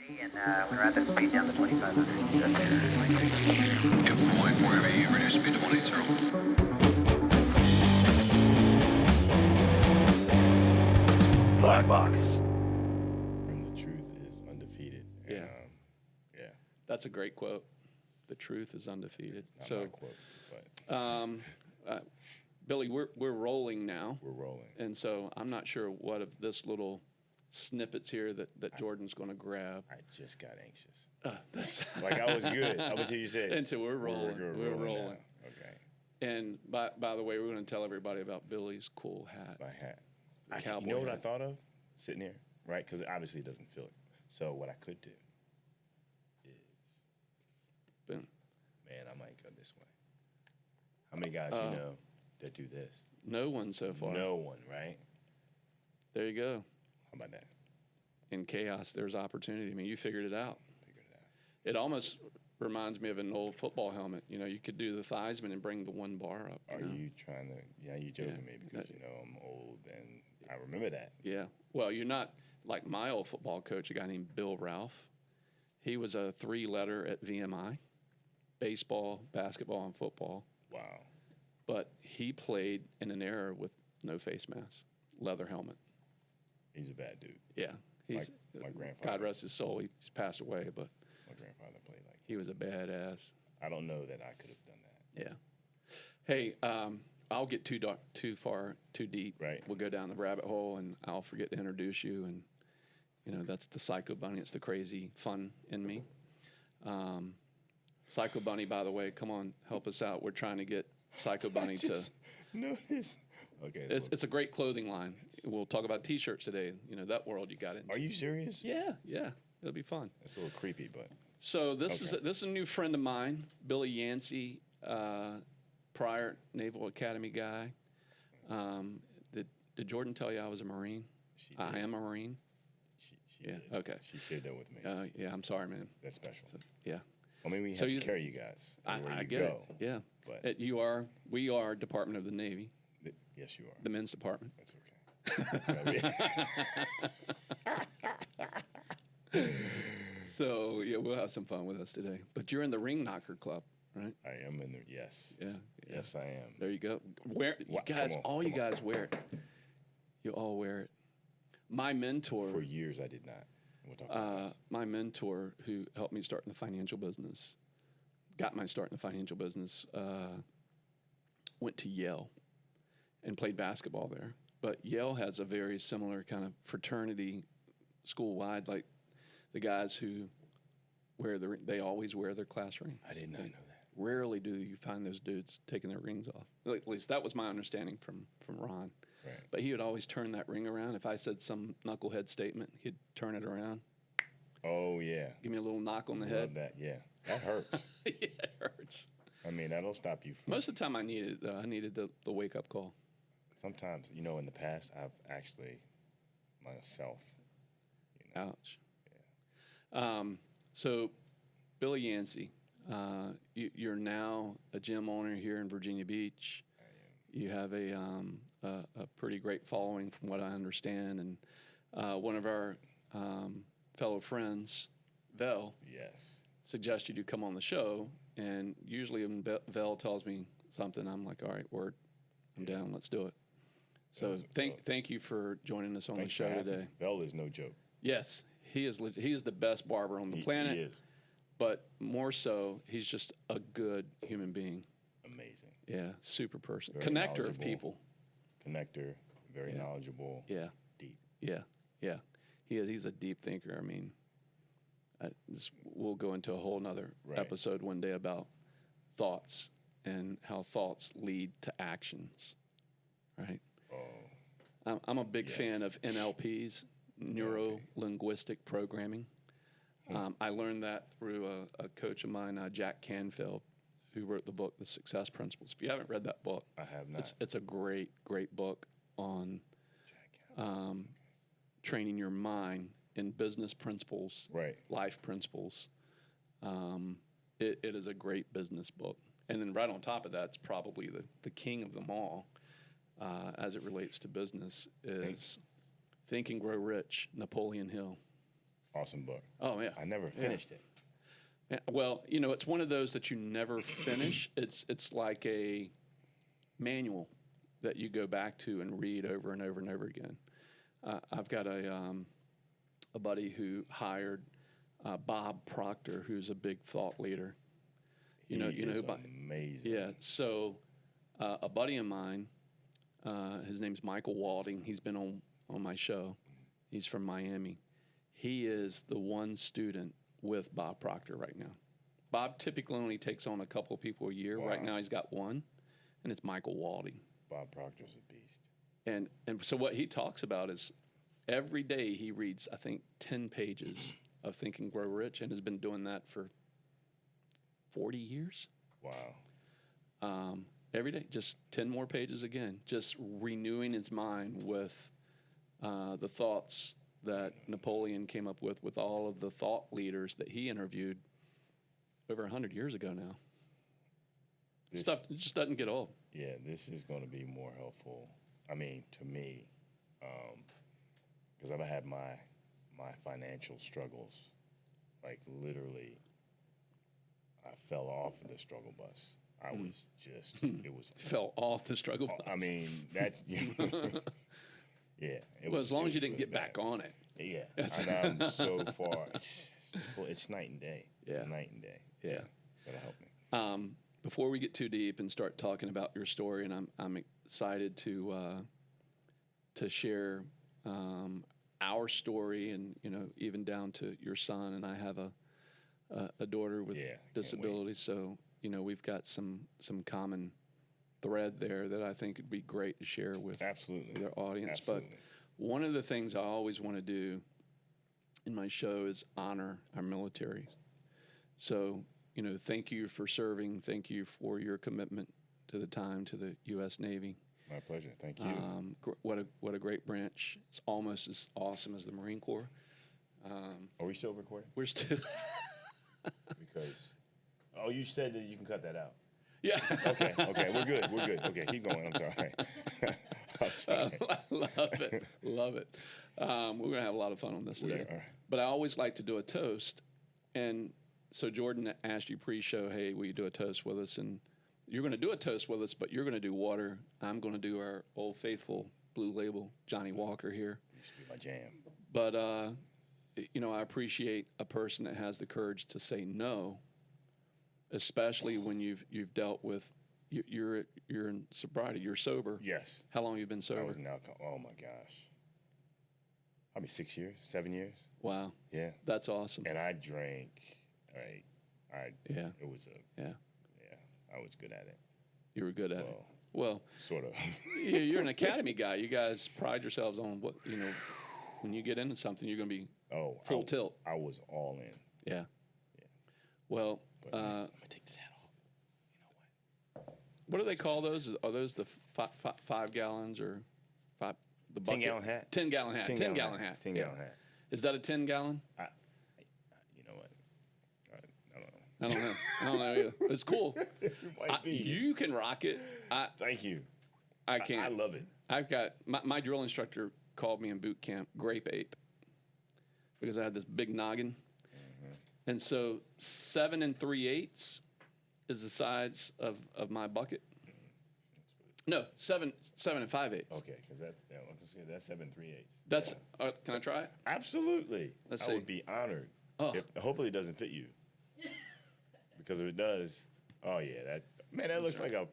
And we're at the speed down to 2,500. Give point wherever you reduce speed to 180. BlackBox. And the truth is undefeated. And, Yeah. Yeah. That's a great quote. The truth is undefeated. Not So, my quote, but Billy, we're rolling now, we're rolling. and so I'm not sure what of this little snippets here that Jordan's going to grab. I just got anxious. That's Like I was good up until you said. until we're rolling. We're rolling. now. Okay. And by the way, we're going to tell everybody about Billy's cool hat. My hat. You Cowboy know what I hat. thought of? Sitting here, right? Because obviously it doesn't feel it. So what I could do is, Boom. man, I might go this way. How many guys you know that do this? No one so far. No one, right? There you go. How about that? In chaos, there's opportunity. I mean, you figured it out. Figured it out. It almost reminds me of an old football helmet. You know, you could do the Theismann and bring the one bar up. Are know? you trying to? Yeah, you joking Yeah. me because you know I'm old and I remember that. Yeah. Well, you're not like my old football coach, a guy named Bill Ralph. He was a 3-letter at VMI, baseball, basketball, and football. Wow. But he played in an era with no face mask, leather helmet. He's a bad dude. Yeah. He's My grandfather. God rest his soul. He's passed away, but My grandfather played like. he was a badass. I don't know that I could have done that. Yeah. Hey, I'll get too far, too deep. Right. We'll go down the rabbit hole, and I'll forget to introduce you. And you know, that's the Psycho Bunny. It's the crazy fun in me. Psycho Bunny, by the way, come on, help us out. We're trying to get Psycho Bunny to. Notice. Okay. It's a great clothing line. We'll talk about T-shirts today. You know that world you got into. Are you serious? Yeah, it'll be fun. It's a little creepy, but So this Okay. is a new friend of mine, Billy Yancey, prior Naval Academy guy. Did Jordan tell you I was a Marine? she I did. am a Marine. She Yeah, did. okay. She shared that with me. Yeah, I'm sorry, man. That's special. Yeah, I mean, we so have you- to carry you guys everywhere I you get go. it. Yeah, But we are Department of the Navy, yes, you are. the men's department. That's okay. So yeah, we'll have some fun with us today. But you're in the Ring Knocker Club, right? I am in the yes. Yeah. Yes, I am. There you go. Wear you What? guys, Come on, all you come on. guys wear it. You all wear it. My mentor. For years, I did not. We'll talk about My mentor, who helped me start in the financial business, got my start in the financial business, went to Yale and played basketball there. But Yale has a very similar kind of fraternity school-wide, like the guys who they always wear their class rings. I did not know that. Rarely do you find those dudes taking their rings off. At least that was my understanding from Ron. Right. But he would always turn that ring around. If I said some knucklehead statement, he'd turn it around, Oh yeah. give me a little knock on the Love head. that. Yeah. That hurts. Yeah, it hurts. I mean, that'll stop you from. Most of the time I needed it. I needed the wake-up call. Sometimes, you know, in the past, I've actually myself. You know, Ouch. So, Billy Yancey, you're now a gym owner here in Virginia Beach. You have a pretty great following, from what I understand, and one of our fellow friends, Vel, yes. suggested you come on the show. And usually, when Vel tells me something, I'm like, "All right, word, I'm down. Let's do it." So thank you for joining us on the Thanks show for having today. me. Bell is no joke. Yes, he is the best barber on the planet. He is But more so, he's just a good human being. amazing. Yeah, super person, Very connector of knowledgeable. people. Connector, very Yeah. knowledgeable, Yeah, deep. yeah. He's a deep thinker. I mean, we'll go into a whole nother Right. episode one day about thoughts and how thoughts lead to actions. Right. Oh, I'm a big Yes. fan of NLPs, neuro linguistic programming. I learned that through a coach of mine, Jack Canfield, who wrote the book, The Success Principles. If you haven't read that book, I have not. it's a great book on training your mind in business principles, Right. life principles. It is a great business book. And then right on top of that, it's probably the king of them all, as it relates to business, is Think and Grow Rich, Napoleon Hill. awesome book. Oh yeah. I never finished it. Yeah, well, you know, it's one of those that you never finish. It's like a manual that you go back to and read over and over and over again. I've got a buddy who hired Bob Proctor, who's a big thought leader. You know who amazing. Yeah. So a buddy of mine, his name's Michael Walding. He's been on my show. He's from Miami. He is the one student with Bob Proctor right now. Bob typically only takes on a couple of people a year. Wow. Right now he's got one, and it's Michael Walding. Bob Proctor's a beast. And so what he talks about is every day he reads, I think, 10 pages of Think and Grow Rich, and has been doing that for 40 years. Wow. Every day, just 10 more pages again, just renewing his mind with the thoughts that Napoleon came up with all of the thought leaders that he interviewed over 100 years ago now. Stuff just doesn't get old. Yeah, this is going to be more helpful. I mean, to me, because I've had my financial struggles. Like literally, I fell off of the struggle bus. I was just, it was. Fell off the struggle bus. I mean, that's, yeah. Well, as long as you didn't really get bad. back on it. Yeah, and I'm so far. It's night and day. Yeah. Night and day. Yeah. That'll help me. Before we get too deep and start talking about your story, and I'm excited to share our story, and even down to your son. And I have a daughter with disabilities, so we've got some common thread there that I think would be great to share with Absolutely. our audience. Absolutely. But one of the things I always want to do in my show is honor our military. So, thank you for serving. Thank you for your commitment to the time to the U.S. Navy. My pleasure. Thank you. What a great branch. It's almost as awesome as the Marine Corps. Are we still recording? We're still. Because, you said that you can cut that out. Yeah. Okay, we're good. Okay, keep going. I'm sorry. Love it. We're going to have a lot of fun on this today. are. But I always like to do a toast. And so Jordan asked you pre-show, hey, will you do a toast with us? And you're going to do a toast with us, but you're going to do water. I'm going to do our Old Faithful Blue Label, Johnny Walker here. Used to be my jam. But, I appreciate a person that has the courage to say no, especially when you've dealt with, you're in sobriety, you're sober. Yes. How long have you been sober? I was an alcohol. Oh my gosh. Probably 6 years, 7 years. Wow. Yeah. That's awesome. And I drank. Yeah. It was I was good at it. You were good at it. Well, Sort of. you're an academy guy. You guys pride yourselves on what, when you get into something, you're going to be full tilt. I was all in. Yeah. Well, But I'm gonna take this hat off. You know what? what do they call those? Are those the 5 gallons or five? The bucket? 10-gallon hat. 10-gallon hat. 10-gallon hat. 10-gallon hat. Is that a 10-gallon? You know what? I don't know. I don't know either. It's cool. It might be. You can rock it. Thank you. I can't. I love it. I've got my drill instructor called me in boot camp grape ape because I had this big noggin, and so 7 3/8 is the size of my bucket. No, 7 5/8. Okay, because that's 7 3/8. That's. Can I try it? Absolutely. Let's I see. would be honored. Oh. Hopefully it doesn't fit you. Because if it does, that looks like a.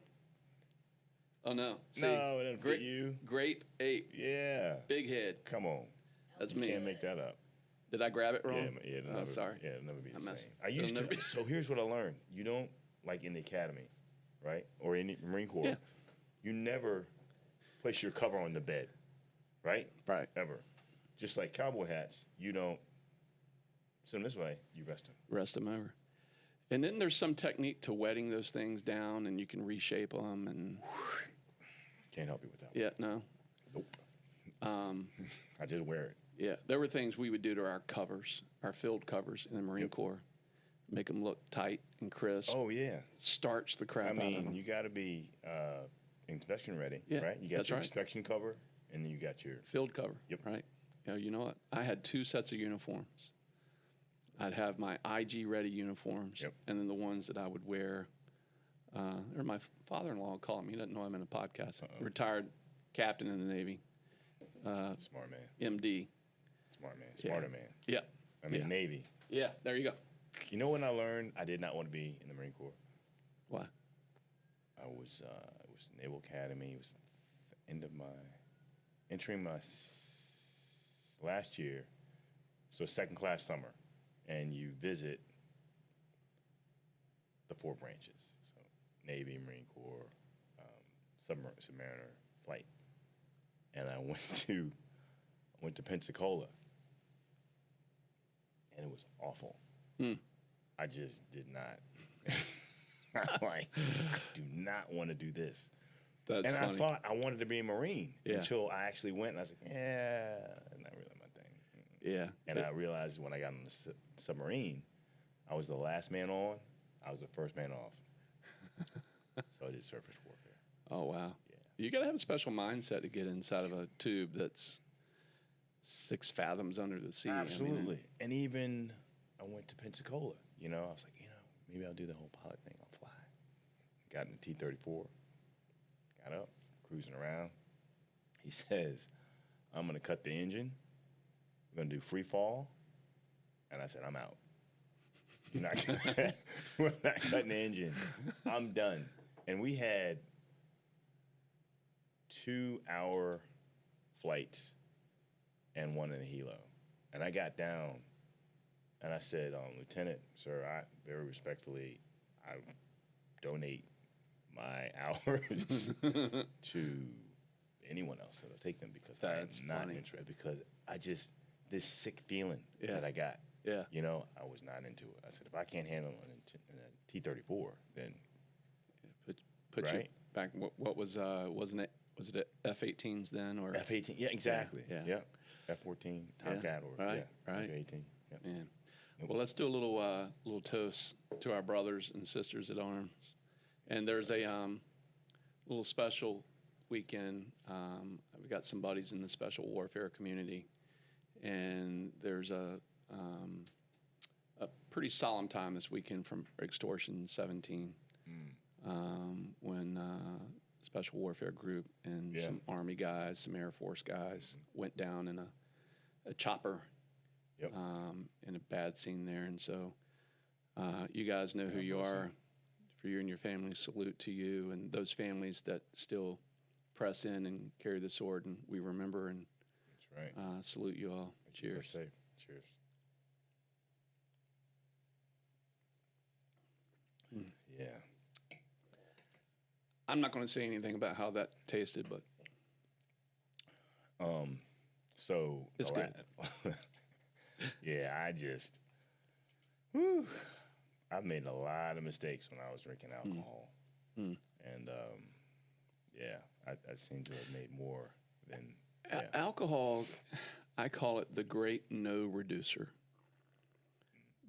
Oh no! See, No, it doesn't fit you. Grape ape, Yeah. big head. Come on. That's You me. can't make that up. Did I grab it wrong? Yeah, it'll Oh, never, sorry. Yeah, it'll never be the messed- same. I used it'll to. never be- So here's what I learned. You don't, like in the academy, right? Or in the Marine Corps, Yeah. you never place your cover on the bed, right? Right. Ever. Just like cowboy hats, you don't sit them this way, you rest them. Rest them over. And then there's some technique to wetting those things down, and you can reshape them. And Can't help you with that. yeah, no. Nope. I just wear it. Yeah, there were things we would do to our covers, our field covers in the Marine Corps, make them look tight and crisp. Oh, yeah. Starch the crap I out of mean, them. you got to be inspection ready, Yeah, right? You got that's your right. inspection cover, and then you got your. Field cover. Yep. Right. Yeah, you know what? I had 2 sets of uniforms. I'd have my IG ready uniforms, Yep. and then the ones that I would wear. Or my father-in-law will call him. He doesn't know I'm in a podcast. Retired captain in the Navy. Smart man. MD. Smart man. Smarter man. Yeah. I mean, Yeah. Navy. Yeah. There you go. You know when I learned I did not want to be in the Marine Corps? Why? I was it was Naval Academy. It was the end of entering my last year. So second class summer, and you visit the 4 branches. So Navy, Marine Corps, Submariner flight, and I went to Pensacola, and it was awful. I just did not. I'm like, I do not want to do this. That's and funny. I thought I wanted to be a Marine Yeah. until I actually went, and I was like, yeah, not really my thing. Yeah. And I realized when I got on the submarine, I was the last man on. I was the first man off. So I did surface warfare. Oh wow. Yeah. You got to have a special mindset to get inside of a tube that's 6 fathoms under the sea. Absolutely. I mean, And even I went to Pensacola. I was like, maybe I'll do the whole pilot thing. I'll fly. Got in the T-34. Got up, cruising around. He says, I'm going to cut the engine. We're going to do free fall. And I said, I'm out. We're not cutting the engine. I'm done. And we had 2-hour flights and one in a helo. And I got down and I said, Lieutenant, sir, I very respectfully, I donate my hours to anyone else that'll take them because That's I'm not funny. interested. Because I just, this sick feeling that I got. Yeah. I was not into it. I said, if I can't handle it in a T-34, then Put you Right. back. What was wasn't it? Was it F-18s then or F-18. Yeah, exactly. Yeah. F-14, Tomcat, or Right, right. F-18. Yep. Man. Well, let's do a little toast to our brothers and sisters at arms. And there's a little special weekend. We got some buddies in the special warfare community, and there's a pretty solemn time this weekend from Extortion 17, when Special Warfare Group and some Army guys, some Air Force guys went down in a chopper. Yep. In a bad scene there. And so you guys know who you are. For you and your family, salute to you and those families that still press in and carry the sword. And we remember and That's right. salute you all. Keep us Cheers. safe. Cheers. Yeah. I'm not going to say anything about how that tasted, but So It's all right. Yeah, I've made a lot of mistakes when I was drinking alcohol, and I seem to have made more than alcohol, I call it the great no reducer.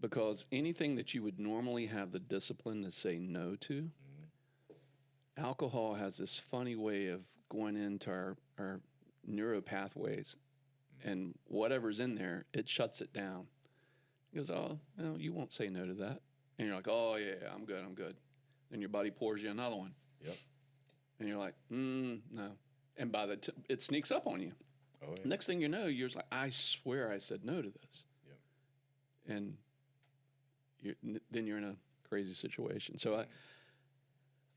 Because anything that you would normally have the discipline to say no to, alcohol has this funny way of going into our neuro pathways, and whatever's in there, it shuts it down. It goes, oh, no, you won't say no to that. And you're like, oh, yeah, I'm good. Then your buddy pours you another one. Yep. And you're like, no. And by it sneaks up on you. Oh, yeah. Next thing you know, you're just like, I swear I said no to this. Yep. And then you're in a crazy situation. So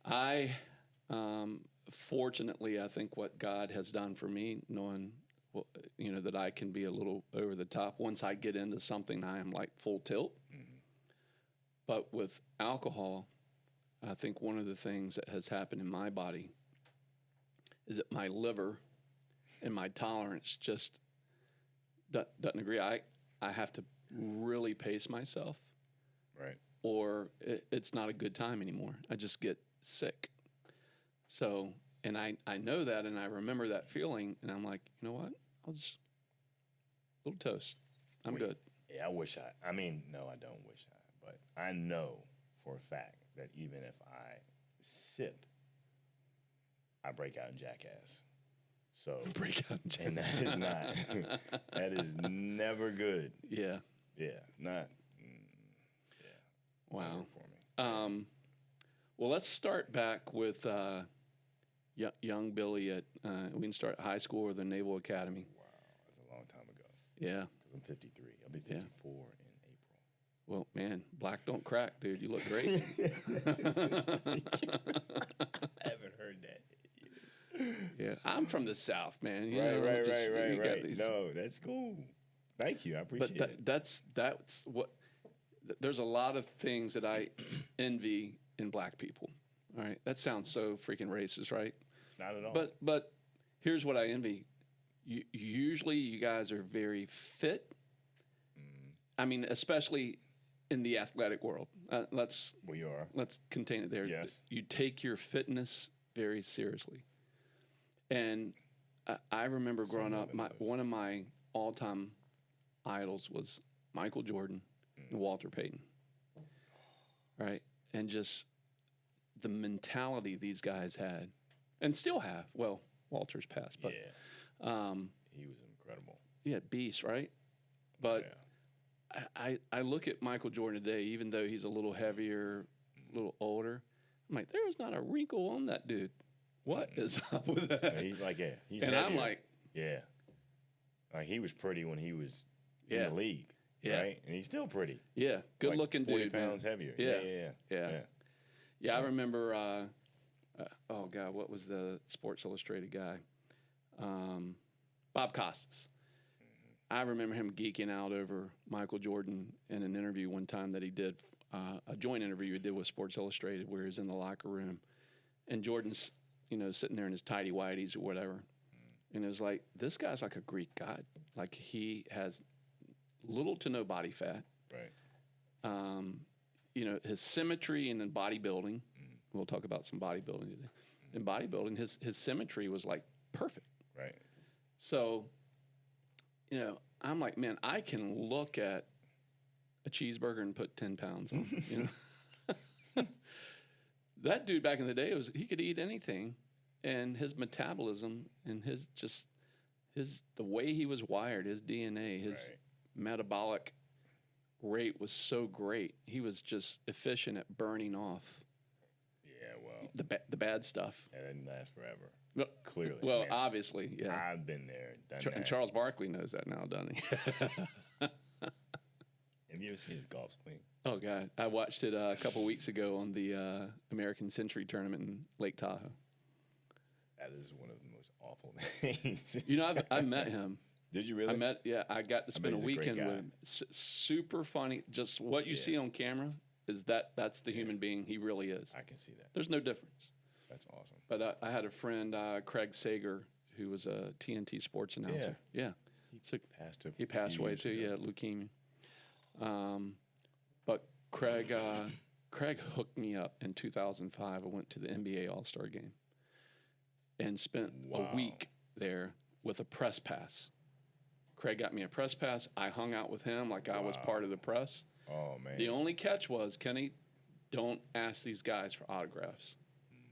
I fortunately, I think what God has done for me, knowing, that I can be a little over the top. Once I get into something, I am like full tilt. But with alcohol, I think one of the things that has happened in my body is that my liver and my tolerance just doesn't agree. I have to really pace myself. Right. Or it's not a good time anymore. I just get sick. So, and I know that, and I remember that feeling, and I'm like, you know what? I'll just, little toast. I'm good. Yeah, no, I don't wish I, but I know for a fact that even if I sip, I break out in jackass. So Break out in and that is not, that is never good. Yeah. Yeah, not. Wow. For me. Well, let's start back with young Billy at. We can start at high school or the Naval Academy. Wow, that's a long time ago. Yeah. Because I'm 53. I'll be 54 in April. Well, man, black don't crack, dude. You look great. I haven't heard that in years. Yeah, I'm from the South, man. You Right, know, right, just- right, you got right. these- No, that's cool. Thank you. I appreciate But it. that's what. There's a lot of things that I envy in black people. All right, that sounds so freaking racist, right? Not at all. But here's what I envy. Usually, you guys are very fit. I mean, especially in the athletic world. Let's you are. contain it there. Yes. You take your fitness very seriously. And I remember growing up, one of my all-time idols was Michael Jordan and Walter Payton. Right? And just the mentality these guys had and still have. Well, Walter's passed, but he was incredible. yeah, beast, right? But Yeah. I look at Michael Jordan today, even though he's a little heavier, a little older. I'm like, there's not a wrinkle on that dude. What is up with that? Yeah, he's like, he's and heavier. I'm like, like he was pretty when he was in Yeah. the league, Yeah. right? And he's still pretty. yeah, good Like looking 40 dude, pounds man. heavier. Yeah. Yeah, I remember. Oh God, what was the Sports Illustrated guy? Bob Costas. I remember him geeking out over Michael Jordan in an interview one time that he did, a joint interview he did with Sports Illustrated, where he was in the locker room, and Jordan's, sitting there in his tighty whities or whatever, and it was like, this guy's like a Greek god. Like he has little to no body fat. Right. His symmetry and in bodybuilding. We'll talk about some bodybuilding today. In bodybuilding, his symmetry was like perfect. Right. So, I'm like, man, I can look at a cheeseburger and put 10 pounds on. That dude back in the day he could eat anything, and his metabolism and the way he was wired, his DNA, his metabolic rate was so great. He was just efficient at burning off. Yeah, well, The bad stuff. that didn't last forever. Well, Clearly. Well, man. obviously, yeah. I've been there, done And that. Charles Barkley knows that now, doesn't he? Have you ever seen his golf swing? Oh, God. I watched it a couple weeks ago on the American Century Tournament in Lake Tahoe. That is one of the most awful things. I met him. Did you really? I got to spend a he's a great weekend guy. with him. Super funny. Just what you see on camera is that's the human being he really is. I can see that. There's no difference. That's awesome. But I had a friend, Craig Sager, who was a TNT sports announcer. Yeah. He passed away too, leukemia. But Craig hooked me up in 2005. I went to the NBA All-Star game and spent a week there with a press pass. Craig got me a press pass. I hung out with him like I was part of the press. Oh, man. The only catch was, Kenny, don't ask these guys for autographs.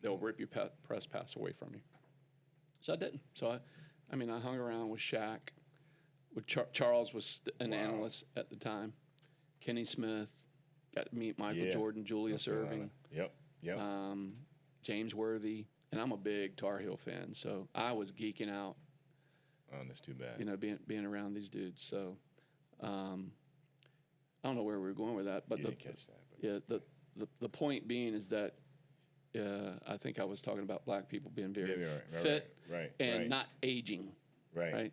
They'll rip your press pass away from you. So I didn't. So I hung around with Shaq. With Charles was an analyst at the time. Kenny Smith. Got to meet Michael Jordan, Julius Erving. Yep. James Worthy. And I'm a big Tar Heel fan, so I was geeking out. Oh, that's too bad. Being around these dudes. So I don't know where we were going with that, but didn't catch that. But the point being is that I think I was talking about black people being very fit and not aging. Right.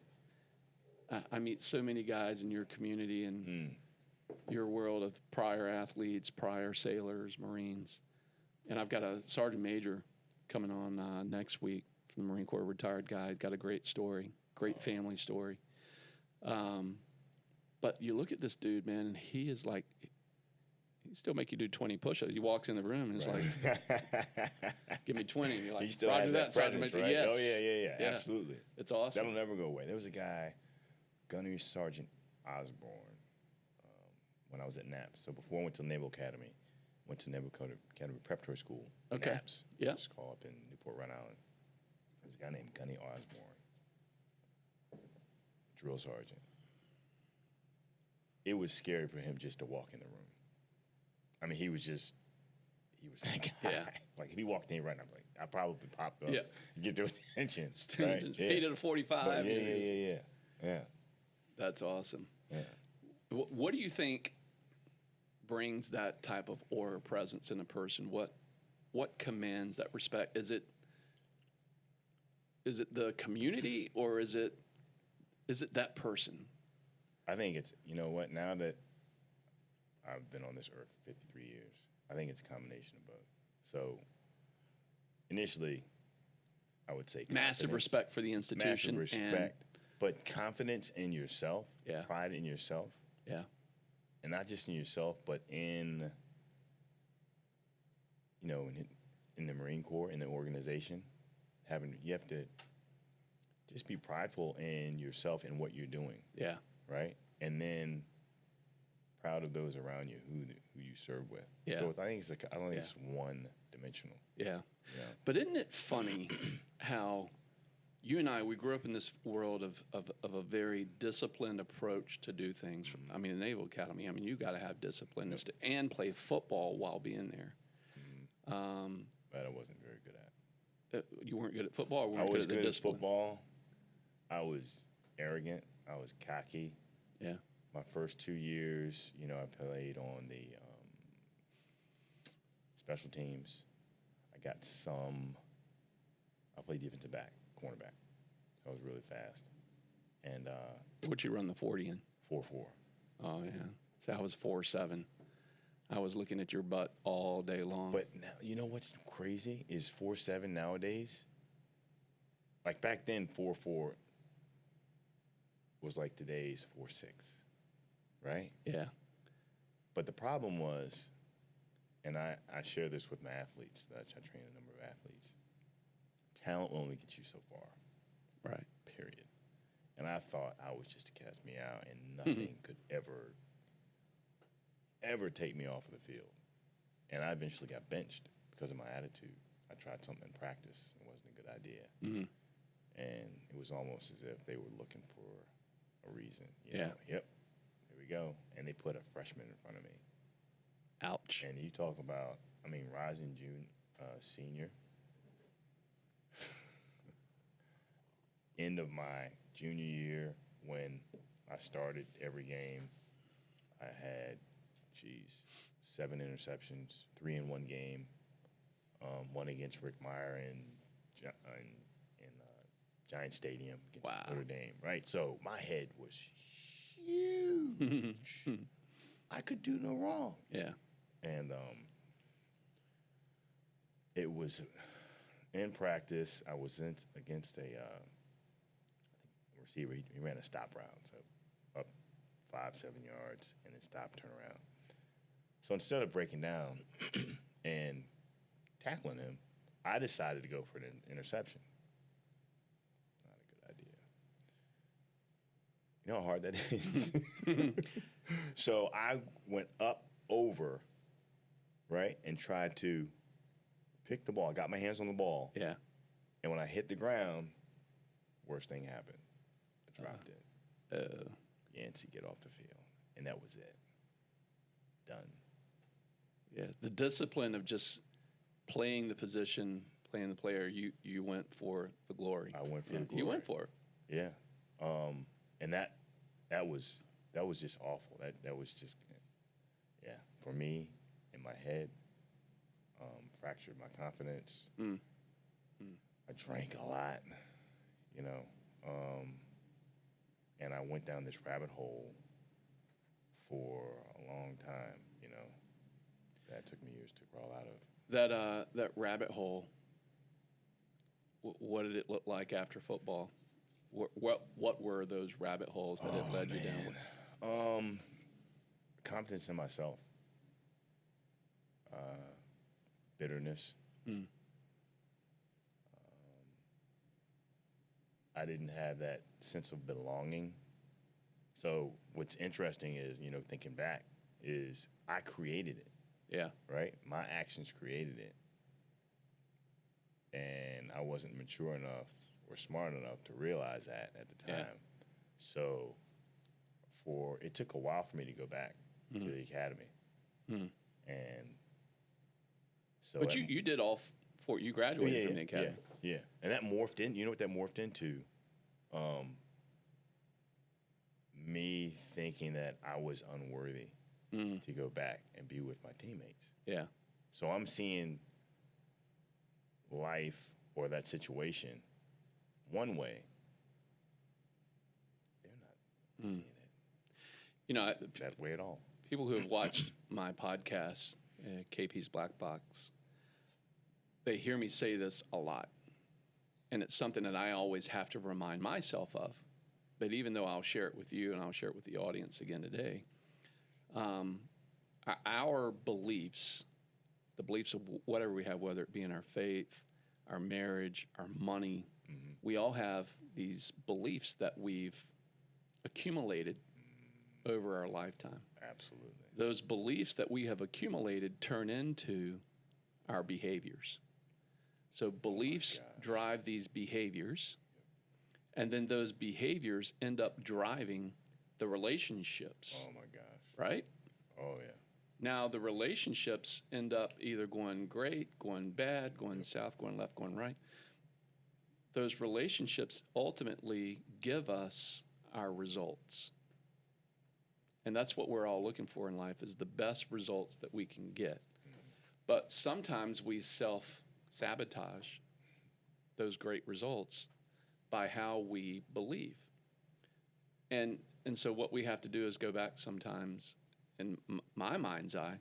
I meet so many guys in your community and your world of prior athletes, prior sailors, Marines, and I've got a sergeant major coming on next week from the Marine Corps, retired guy. Got a great story, great family story. But you look at this dude, man, and he is like, he still make you do 20 push-ups. He walks in the room and he's like, give me 20. And you're like, he still Roger has that, Sergeant presence, Major. right? Yes. Oh, yeah, absolutely. It's awesome. That'll never go away. There was a guy, Gunnery Sergeant Osborne, when I was at NAPS. So before I went to Naval Academy, went to Naval Academy Preparatory School. Okay. NAPS. Yeah. It's called up in Newport, Rhode Island. There's a guy named Gunny Osborne, drill sergeant. It was scary for him just to walk in the room. I mean, he was that guy. Yeah. Like if he walked in right now, like I probably popped up, Yeah. get their attention, right? Feet at a 45. Yeah. That's awesome. Yeah. What do you think brings that type of aura presence in a person? What commands that respect? Is it the community, or is it that person? I think it's, you know what, now that I've been on this earth 53 years, I think it's a combination of both. So initially, I would say Massive confidence, respect for the institution. massive respect, but confidence in yourself, Yeah. pride in yourself, Yeah. and not just in yourself, but in, you know, in the Marine Corps, in the organization, you have to just be prideful in yourself and what you're doing, Yeah. right? And then proud of those around you who you serve with. Yeah. So I think I don't think Yeah. it's one dimensional. Yeah. You know? But isn't it funny how you and I, we grew up in this world of a very disciplined approach to do things. I mean, in Naval Academy, I mean, you got to have discipline and play football while being there. But I wasn't very good at. You weren't good at football, or I weren't was good at the good at discipline? football. I was arrogant. I was cocky. Yeah. My first 2 years, you know, I played on the special teams. I played defensive back, cornerback. I was really fast. And What'd you run the 40 in? 4.4. Oh, yeah. See, I was 4.7. I was looking at your butt all day long. But now, you know what's crazy is 4.7 nowadays. Like back then, 4.4 was like today's 4.6, right? Yeah. But the problem was, and I share this with my athletes, that I train a number of athletes, talent will only get you so far, Right. period. And I thought I was just to cast me out, and nothing could ever take me off of the field. And I eventually got benched because of my attitude. I tried something in practice. It wasn't a good idea. Mhm. And it was almost as if they were looking for a reason. You Yeah. know, yep, here we go. And they put a freshman in front of me. Ouch. And you talk about, I mean, rising senior. End of my junior year, when I started every game, I had, 7 interceptions, 3 in one game, one against Rick Meyer in Giant Stadium against Wow. Notre Dame, right? So my head was huge. I could do no wrong. Yeah. And it was in practice. I was against a receiver. He ran a stop route, so up 5-7 yards, and then stop, turn around. So instead of breaking down and tackling him, I decided to go for an interception. Not a good idea. You know how hard that is? So I went up over, right, and tried to pick the ball. I got my hands on the ball. Yeah. And when I hit the ground, worst thing happened. I dropped it. Yancey, get off the field. And that was it. Done. Yeah. The discipline of just playing the position, playing the player, you went for the glory. I went for Yeah, the glory. you went for it. Yeah. And that was just awful. That was just, yeah, for me, in my head, fractured my confidence. I drank a lot, you know, and I went down this rabbit hole for a long time, you know, that took me years to crawl out of. That rabbit hole. What did it look like after football? What were those rabbit holes that it led you down? Confidence in myself, bitterness. I didn't have that sense of belonging. So what's interesting is, you know, thinking back, is I created it. Yeah. Right? My actions created it. And I wasn't mature enough or smart enough to realize that at the time. Yeah. So it took a while for me to go back to the academy. And so, But you did all four. You graduated from the academy. Yeah. And that morphed in. You know what that morphed into? Me thinking that I was unworthy to go back and be with my teammates. Yeah. So I'm seeing life or that situation one way. They're not seeing it You know, that way at all. people who have watched my podcast, KP's BlackBox, they hear me say this a lot. And it's something that I always have to remind myself of. But even though I'll share it with you and I'll share it with the audience again today, our beliefs, the beliefs of whatever we have, whether it be in our faith, our marriage, our money, we all have these beliefs that we've accumulated over our lifetime. Absolutely. Those beliefs that we have accumulated turn into our behaviors. So beliefs drive these behaviors, and then those behaviors end up driving the relationships. Oh, my gosh. Right? Oh, yeah. Now, the relationships end up either going great, going bad, going south, going left, going right. Those relationships ultimately give us our results. And that's what we're all looking for in life, is the best results that we can get. But sometimes we self-sabotage those great results by how we believe. And so what we have to do is go back sometimes, in my mind's eye,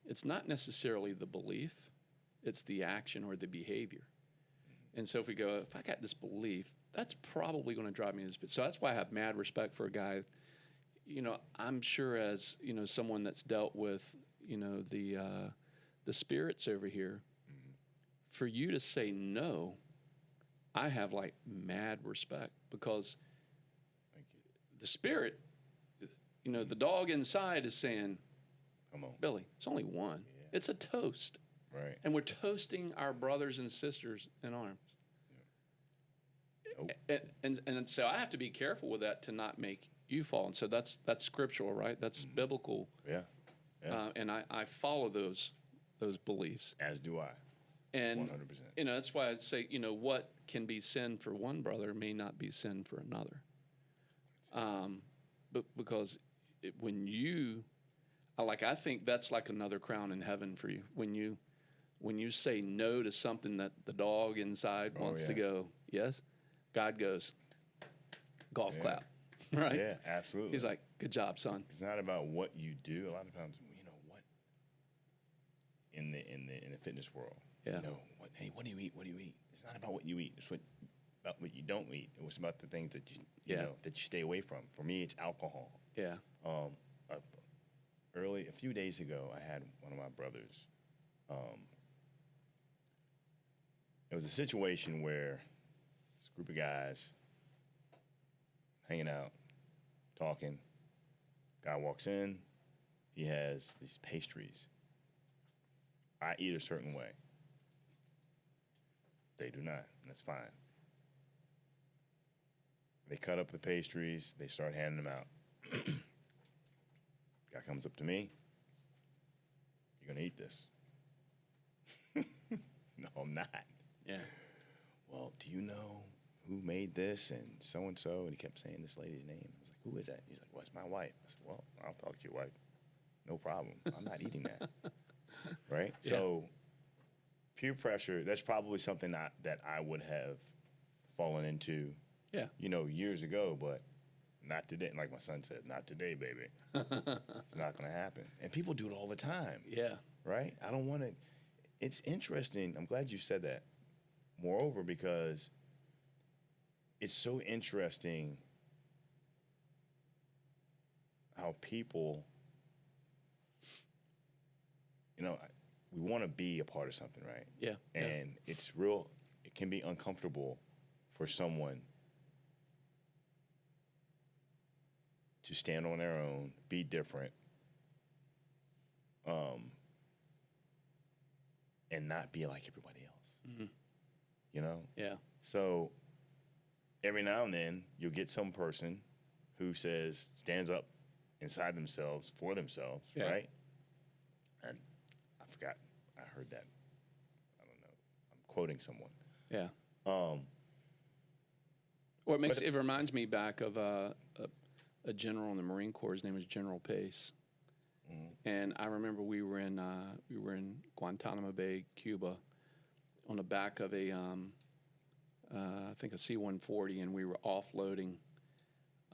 it's not necessarily the belief, it's the action or the behavior. And so if we go, if I got this belief, that's probably going to drive me to this. So that's why I have mad respect for a guy. You know, I'm sure as, you know, someone that's dealt with, you know, the spirits over here, for you to say no, I have like mad respect, because the spirit, you know, the dog inside is saying, Come on. Billy, it's only one. Yeah. It's a toast. Right. And we're toasting our brothers and sisters in arms. Nope. And so I have to be careful with that to not make you fall. And so that's scriptural, right? That's biblical. Yeah. And I follow those beliefs. As do I. And 100%. you know, that's why I'd say, you know, what can be sin for one brother may not be sin for another. But because when you, I think that's like another crown in heaven for you. When you say no to something that the dog inside wants to go, yes, God goes, golf clap, right? Yeah, absolutely. He's like, good job, son. It's not about what you do. A lot of times, you know, what in the fitness world. Yeah. You know, what do you eat? What do you eat? It's not about what you eat. It's about what you don't eat. It was about the things that you know, that you stay away from. For me, it's alcohol. Yeah. A few days ago, I had one of my brothers. It was a situation where this group of guys hanging out, talking. Guy walks in. He has these pastries. I eat a certain way. They do not, and that's fine. They cut up the pastries. They start handing them out. Guy comes up to me. You're going to eat this. No, I'm not. Yeah. Well, do you know who made this and so-and-so? And he kept saying this lady's name. I was like, who is that? He's like, well, it's my wife. I said, well, I'll talk to your wife. No problem. I'm not eating that. Right? Yeah. So peer pressure, that's probably something that I would have fallen into, you know, years ago, but not today. Like my son said, not today, baby. It's not going to happen. And people do it all the time. Yeah. Right? I don't want to. It's interesting. I'm glad you said that. Moreover, because it's so interesting how people, you know, we want to be a part of something, right? Yeah. And it can be uncomfortable for someone to stand on their own, be different, and not be like everybody else. Mm-hmm. You know? Yeah. So every now and then you'll get some person who stands up inside themselves for themselves, right? And I forgot. I heard that. I don't know. I'm quoting someone. Yeah. Um, Or it reminds me back of a general in the Marine Corps. His name was General Pace. And I remember we were in Guantanamo Bay, Cuba, on the back of a I think a C-140, and we were offloading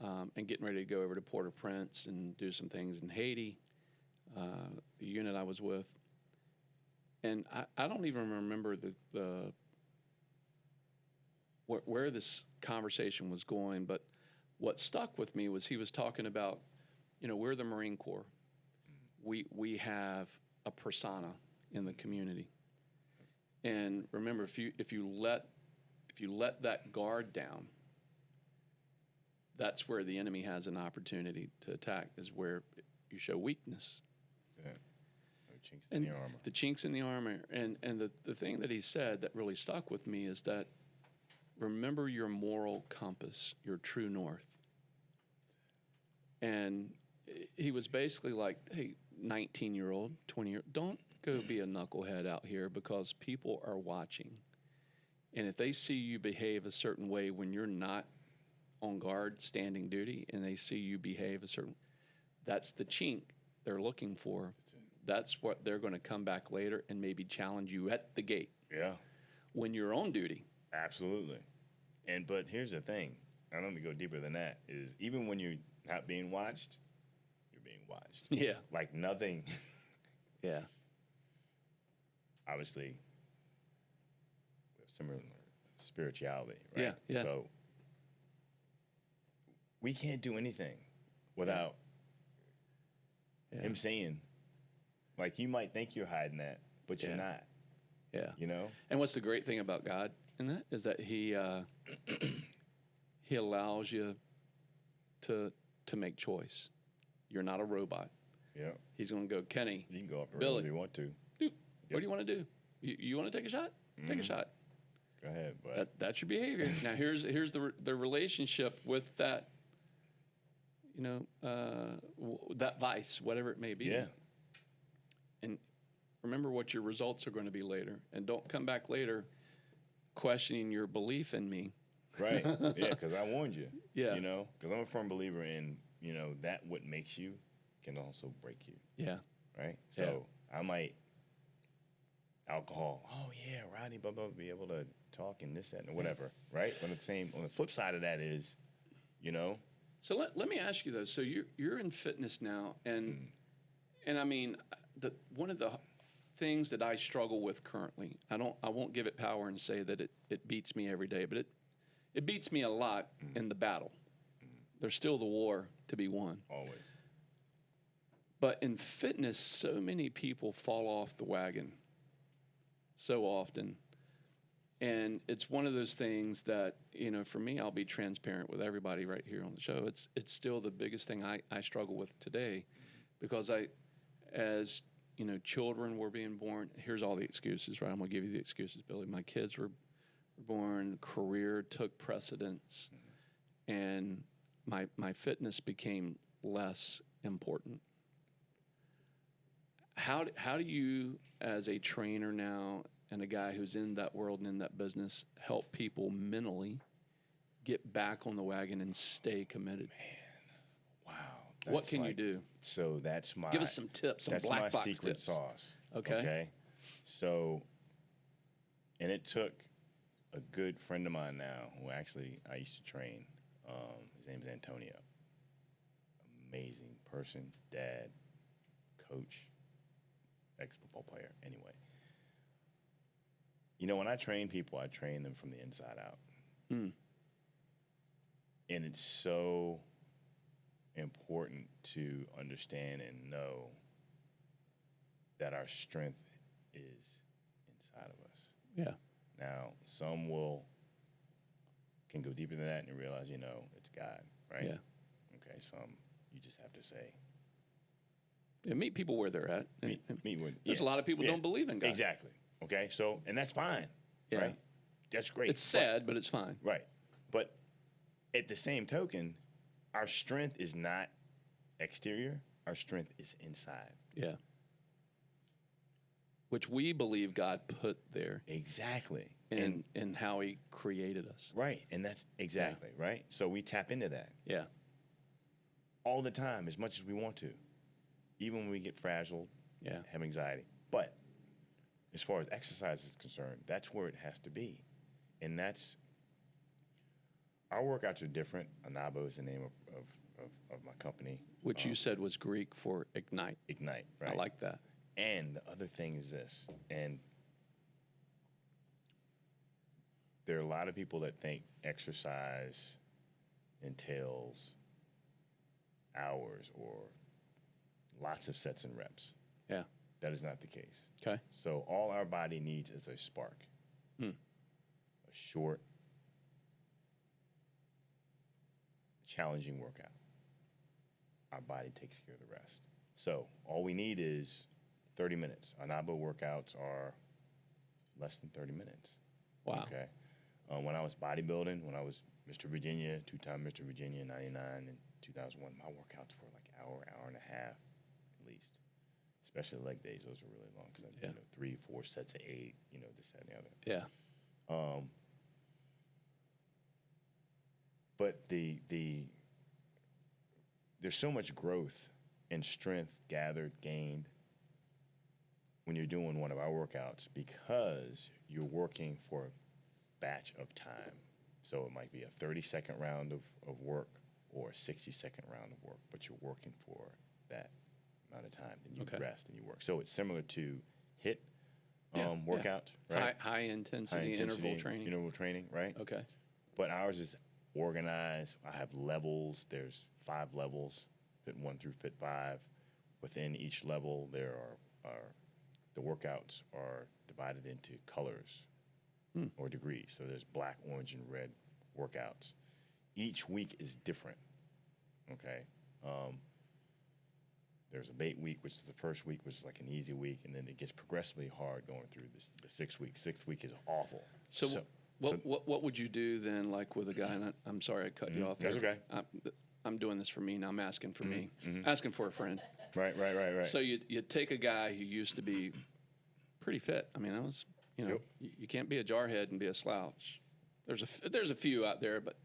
and getting ready to go over to Port-au-Prince and do some things in Haiti. The unit I was with, and I don't even remember where this conversation was going, but what stuck with me was he was talking about, we're the Marine Corps. We have a persona in the community, and remember, if you let that guard down, that's where the enemy has an opportunity to attack. Is where you show weakness. Yeah. No chinks in the armor. The chinks in the armor, and the thing that he said that really stuck with me is that remember your moral compass, your true north. And he was basically like, hey, 19-year-old, 20-year-old, don't go be a knucklehead out here because people are watching. And if they see you behave a certain way when you're not on guard, standing duty, and they see you behave a certain, that's the chink they're looking for. That's what they're going to come back later and maybe challenge you at the gate. Yeah. When you're on duty. Absolutely. But here's the thing. I don't need to go deeper than that. Is even when you're not being watched, you're being watched. Yeah. Like nothing. Yeah. Obviously, we have similar spirituality, right? Yeah. Yeah. So we can't do anything without him saying, like, you might think you're hiding that, but you're not. Yeah. And what's the great thing about God in that is that he allows you to make choice. You're not a robot. Yeah. He's going to go, Kenny. You can go up and Billy, if you want to. Dude, what do you want to do? You want to take a shot? Take a shot. Go ahead, bud. That's your behavior. Now here's the relationship with that, that vice, whatever it may be. Yeah. And remember what your results are going to be later, and don't come back later questioning your belief in me. Right. Yeah, because I warned you. Yeah. Because I'm a firm believer in, that what makes you can also break you. Yeah. Right? So I might, alcohol, oh yeah, Rodney, blah, blah, be able to talk and this, that, and whatever. Right? But on the flip side of that is, So let me ask you though. So you're in fitness now, and I mean, one of the things that I struggle with currently, I won't give it power and say that it beats me every day, but it beats me a lot in the battle. There's still the war to be won. Always. But in fitness, so many people fall off the wagon so often. And it's one of those things that, for me, I'll be transparent with everybody right here on the show. It's still the biggest thing I struggle with today, because as children were being born, here's all the excuses, right? I'm going to give you the excuses, Billy. My kids were born, career took precedence, and my fitness became less important. How do you, as a trainer now and a guy who's in that world and in that business, help people mentally get back on the wagon and stay committed? Wow. What can you do? So that's Give us some tips, some BlackBox That's my secret tips. sauce. Okay. So, and it took a good friend of mine now, who actually I used to train. His name is Antonio. Amazing person, dad, coach, ex-football player. Anyway, when I train people, I train them from the inside out. And it's so important to understand and know that our strength is inside of us. Yeah. Now, some can go deeper than that and realize, it's God, right? Yeah. Okay, some you just have to say. Yeah, meet people where they're at. There's a lot of people who don't believe in God. Exactly. Okay, so, and that's fine, Yeah. right? That's great. It's sad, but it's fine. Right. But at the same token, our strength is not exterior. Our strength is inside. Yeah. which we believe God put there Exactly. in how He created us. Right. And that's exactly right. So we tap into that Yeah. all the time as much as we want to, even when we get frazzled, Yeah. have anxiety. But as far as exercise is concerned, that's where it has to be. And that's our workouts are different. Anabo is the name of my company. Which you said was Greek for ignite. Ignite, right? I like that. And the other thing is this, and there are a lot of people that think exercise entails hours or lots of sets and reps. Yeah. That is not the case. Okay. So all our body needs is a spark, a short, challenging workout. Our body takes care of the rest. So all we need is 30 minutes. Anabo workouts are less than 30 minutes. Wow. Okay. When I was bodybuilding, when I was Mr. Virginia, two-time Mr. Virginia in 99 and 2001, my workouts were like hour and a half at least. Especially leg days, those are really long because I 3-4 sets of 8, this, that, and the other. Yeah. But there's so much growth and strength gained when you're doing one of our workouts because you're working for a batch of time. So it might be a 30-second round of work or a 60-second round of work, but you're working for that amount of time. Then you rest and you work. So it's similar to HIIT workout, right? High intensity interval training. Interval training, right? Okay. But ours is organized. I have levels. There's 5 levels, Fit 1 through Fit 5. Within each level, there are the workouts are divided into colors or degrees. So there's black, orange, and red workouts. Each week is different. Okay. There's a bait week, which is the first week, which is like an easy week, and then it gets progressively hard going through the 6 weeks. 6th week is awful. So what would you do then, like with a guy? And I'm sorry I cut you off there. That's okay. I'm doing this for me now. I'm asking for me, asking for a friend. Right. So you take a guy who used to be pretty fit. I mean, I was, you can't be a jarhead and be a slouch. There's a few out there, but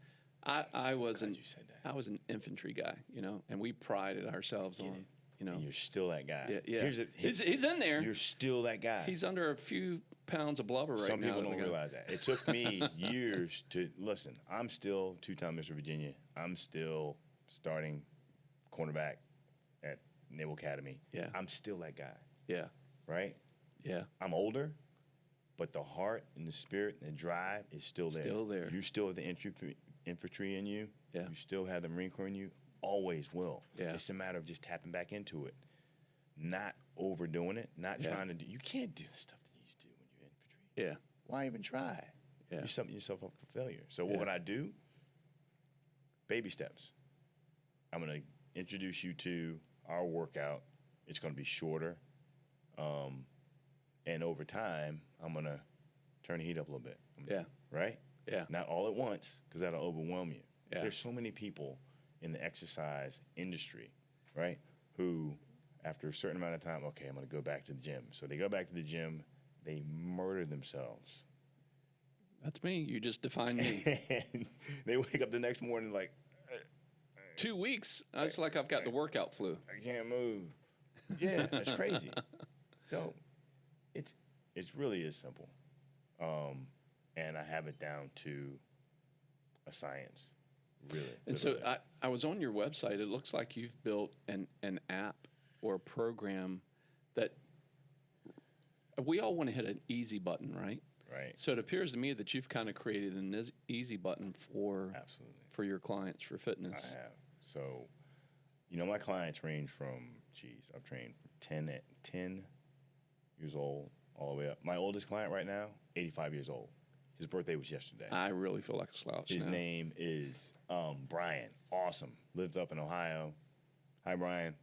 I was an infantry guy, and we prided ourselves on. And you're still that guy. Yeah. He's in there. You're still that guy. He's under a few pounds of blubber right now. Some people don't realize that. It took me years to listen. I'm still 2-time Mr. Virginia. I'm still starting cornerback at Naval Academy. Yeah. I'm still that guy. Yeah. Right? Yeah. I'm older, but the heart and the spirit and the drive is still there. Still there. You still have the infantry in you. Yeah. You still have the Marine Corps in you. Always will. Yeah. It's a matter of just tapping back into it, not overdoing it, not trying to do. You can't do the stuff that you used to do when you're infantry. Yeah. Why even try? Yeah. You're setting yourself up for failure. So what would I do? Baby steps. I'm going to introduce you to our workout. It's going to be shorter, and over time, I'm going to turn the heat up a little bit. Right? Yeah. Not all at once, because that'll overwhelm you. Yeah. There's so many people in the exercise industry, right, who after a certain amount of time, okay, I'm going to go back to the gym. So they go back to the gym, they murder themselves. That's me. You just defined me. And they wake up the next morning like, 2 weeks. It's like I've got the workout flu. I can't move. Yeah, that's crazy. So it's really is simple. And I have it down to a science. Really. And so I was on your website. It looks like you've built an app or a program that we all want to hit an easy button, right? Right. So it appears to me that you've kind of created an easy button for your clients for fitness. I have. So, my clients range from, I've trained from 10 years old all the way up. My oldest client right now, 85 years old. His birthday was yesterday. I really feel like a slouch. His name is Brian. Awesome. Lives up in Ohio. Hi, Brian.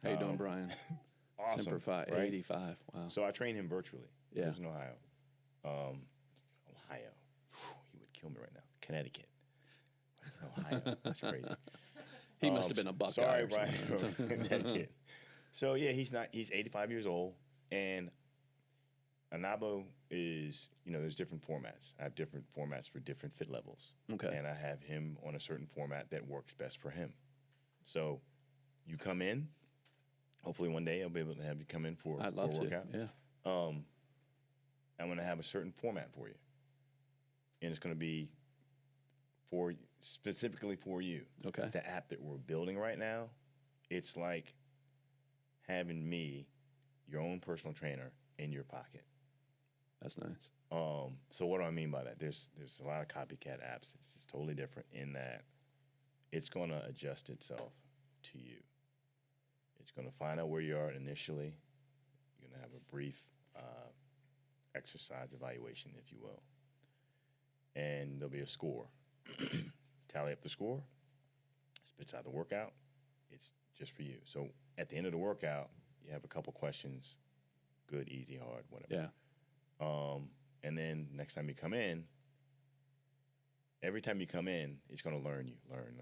How you doing, Brian? Awesome. Semper Fi, right? 85. Wow. So I train him virtually. Yeah. He lives in Ohio. Ohio. Whew, he would kill me right now. Connecticut. Ohio. That's crazy. He must have been a Buckeye. Sorry, or Brian. something. Connecticut. So yeah, he's 85 years old, and a Nabo is, there's different formats. I have different formats for different fit levels. Okay. And I have him on a certain format that works best for him. So you come in. Hopefully one day I'll be able to have you come in for I'd love a workout. to. Yeah. I'm going to have a certain format for you. And it's going to be specifically for you. Okay. The app that we're building right now, it's like having me, your own personal trainer, in your pocket. That's nice. So what do I mean by that? There's a lot of copycat apps. It's just totally different in that it's going to adjust itself to you. It's going to find out where you are initially. You're going to have a brief exercise evaluation, if you will. And there'll be a score. Tally up the score, spits out the workout. It's just for you. So at the end of the workout, you have a couple questions, good, easy, hard, whatever. Yeah. And then next time you come in, every time you come in, it's going to learn you. Learn.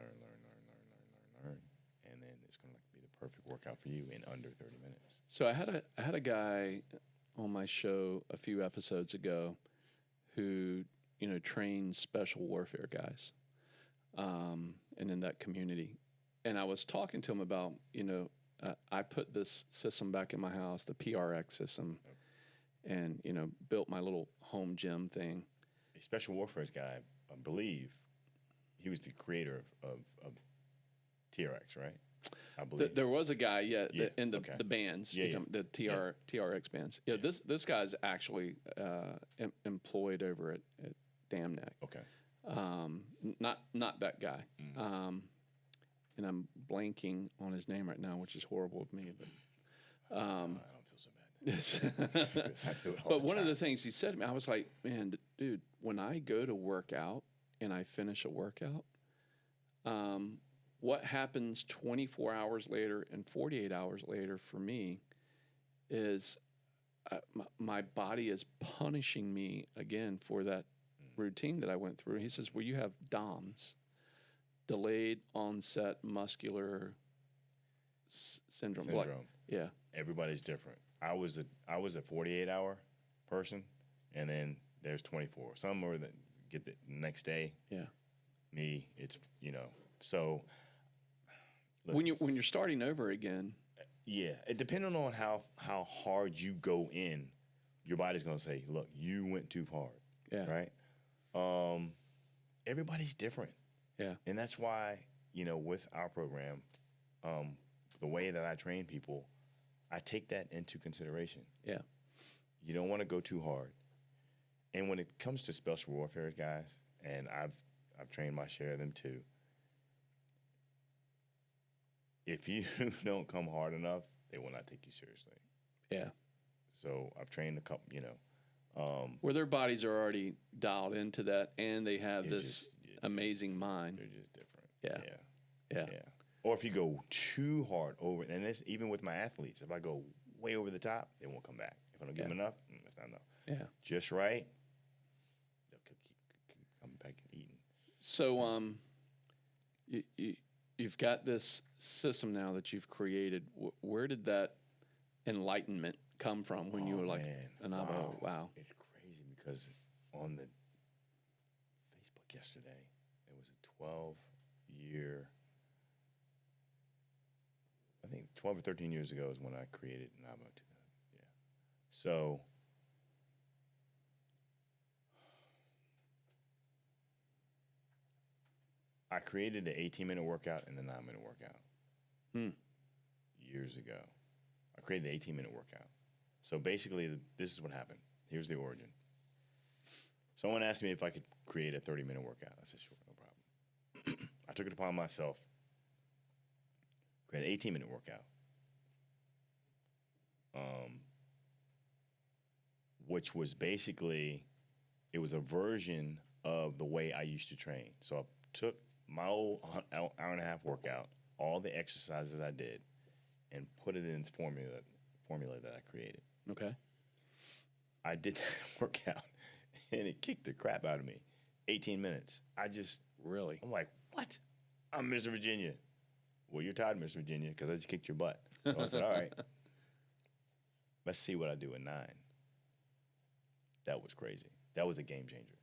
And then it's going to be the perfect workout for you in under 30 minutes. So I had a guy on my show a few episodes ago who, trains special warfare guys, and in that community. And I was talking to him about, I put this system back in my house, the PRX system, and, built my little home gym thing. A special warfare guy, I believe, he was the creator of TRX, right? I believe. There was a guy, in the bands, Yeah. the TRX bands. Yeah, this guy's actually employed over at Damn Neck. Okay. Not that guy. And I'm blanking on his name right now, which is horrible of me. But I don't feel so bad. Because I do it all but the one of time. the things he said to me, I was like, man, dude, when I go to work out and I finish a workout, what happens 24 hours later and 48 hours later for me is my body is punishing me again for that routine that I went through. He says, well, you have DOMS, delayed onset muscular syndrome. Yeah. Everybody's different. I was a 48-hour person, and then there's 24. Some are that get the next day. Yeah. Me, it's so. Listen, when you're starting over again. Yeah, it depending on how hard you go in, your body's gonna say, "Look, you went too hard." Yeah. Right. Everybody's different. Yeah. And that's why with our program, the way that I train people, I take that into consideration. Yeah. You don't want to go too hard. And when it comes to special warfare guys, and I've trained my share of them too. If you don't come hard enough, they will not take you seriously. Yeah. So I've trained a couple, where their bodies are already dialed into that, and they have this amazing mind. They're just different. Yeah. Yeah. Or if you go too hard over, and this even with my athletes, if I go way over the top, they won't come back. If I don't give them enough, that's not enough. Yeah. Just right, they'll keep coming back and eating. So, you've got this system now that you've created. Where did that enlightenment come from when you were like, wow. It's crazy because on the Facebook yesterday, there was a 12-year, I think 12 or 13 years ago is when I created Navo. Yeah. So I created the 18-minute workout and the 9-minute workout years ago. I created the 18-minute workout. So basically, this is what happened. Here's the origin. Someone asked me if I could create a 30-minute workout. I said, sure, no problem. I took it upon myself, create an 18-minute workout, which was basically, it was a version of the way I used to train. So I took my old hour and a half workout, all the exercises I did, and put it in the formula that I created. Okay. I did that workout, and it kicked the crap out of me. 18 minutes. Really? I'm like, what? I'm Mr. Virginia. Well, you're tired, Mr. Virginia, because I just kicked your butt. So I said, all right, let's see what I do at 9. That was crazy. That was a game changer.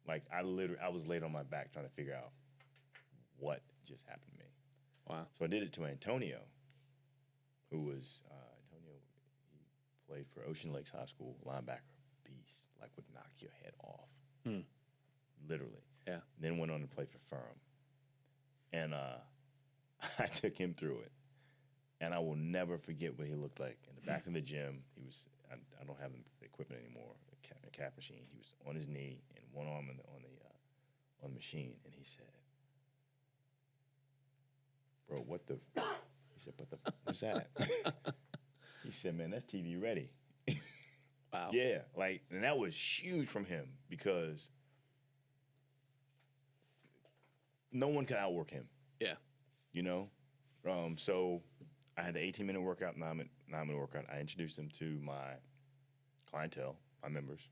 Like I was laid on my back trying to figure out what just happened to me. Wow. So I did it to Antonio, who was Antonio. He played for Ocean Lakes High School, linebacker, beast, like would knock your head off, literally. Yeah. Then went on to play for Firm, and I took him through it, and I will never forget what he looked like in the back of the gym. He was I don't have the equipment anymore, the cap machine. He was on his knee and one arm on the machine, and he said, "Bro, what the?" He said, "What the? What's that?" He said, "Man, that's TV ready." Wow. Yeah, like, and that was huge from him because no one could outwork him. Yeah. You know, so I had the 18-minute workout, 9-minute workout. I introduced them to my clientele, my members.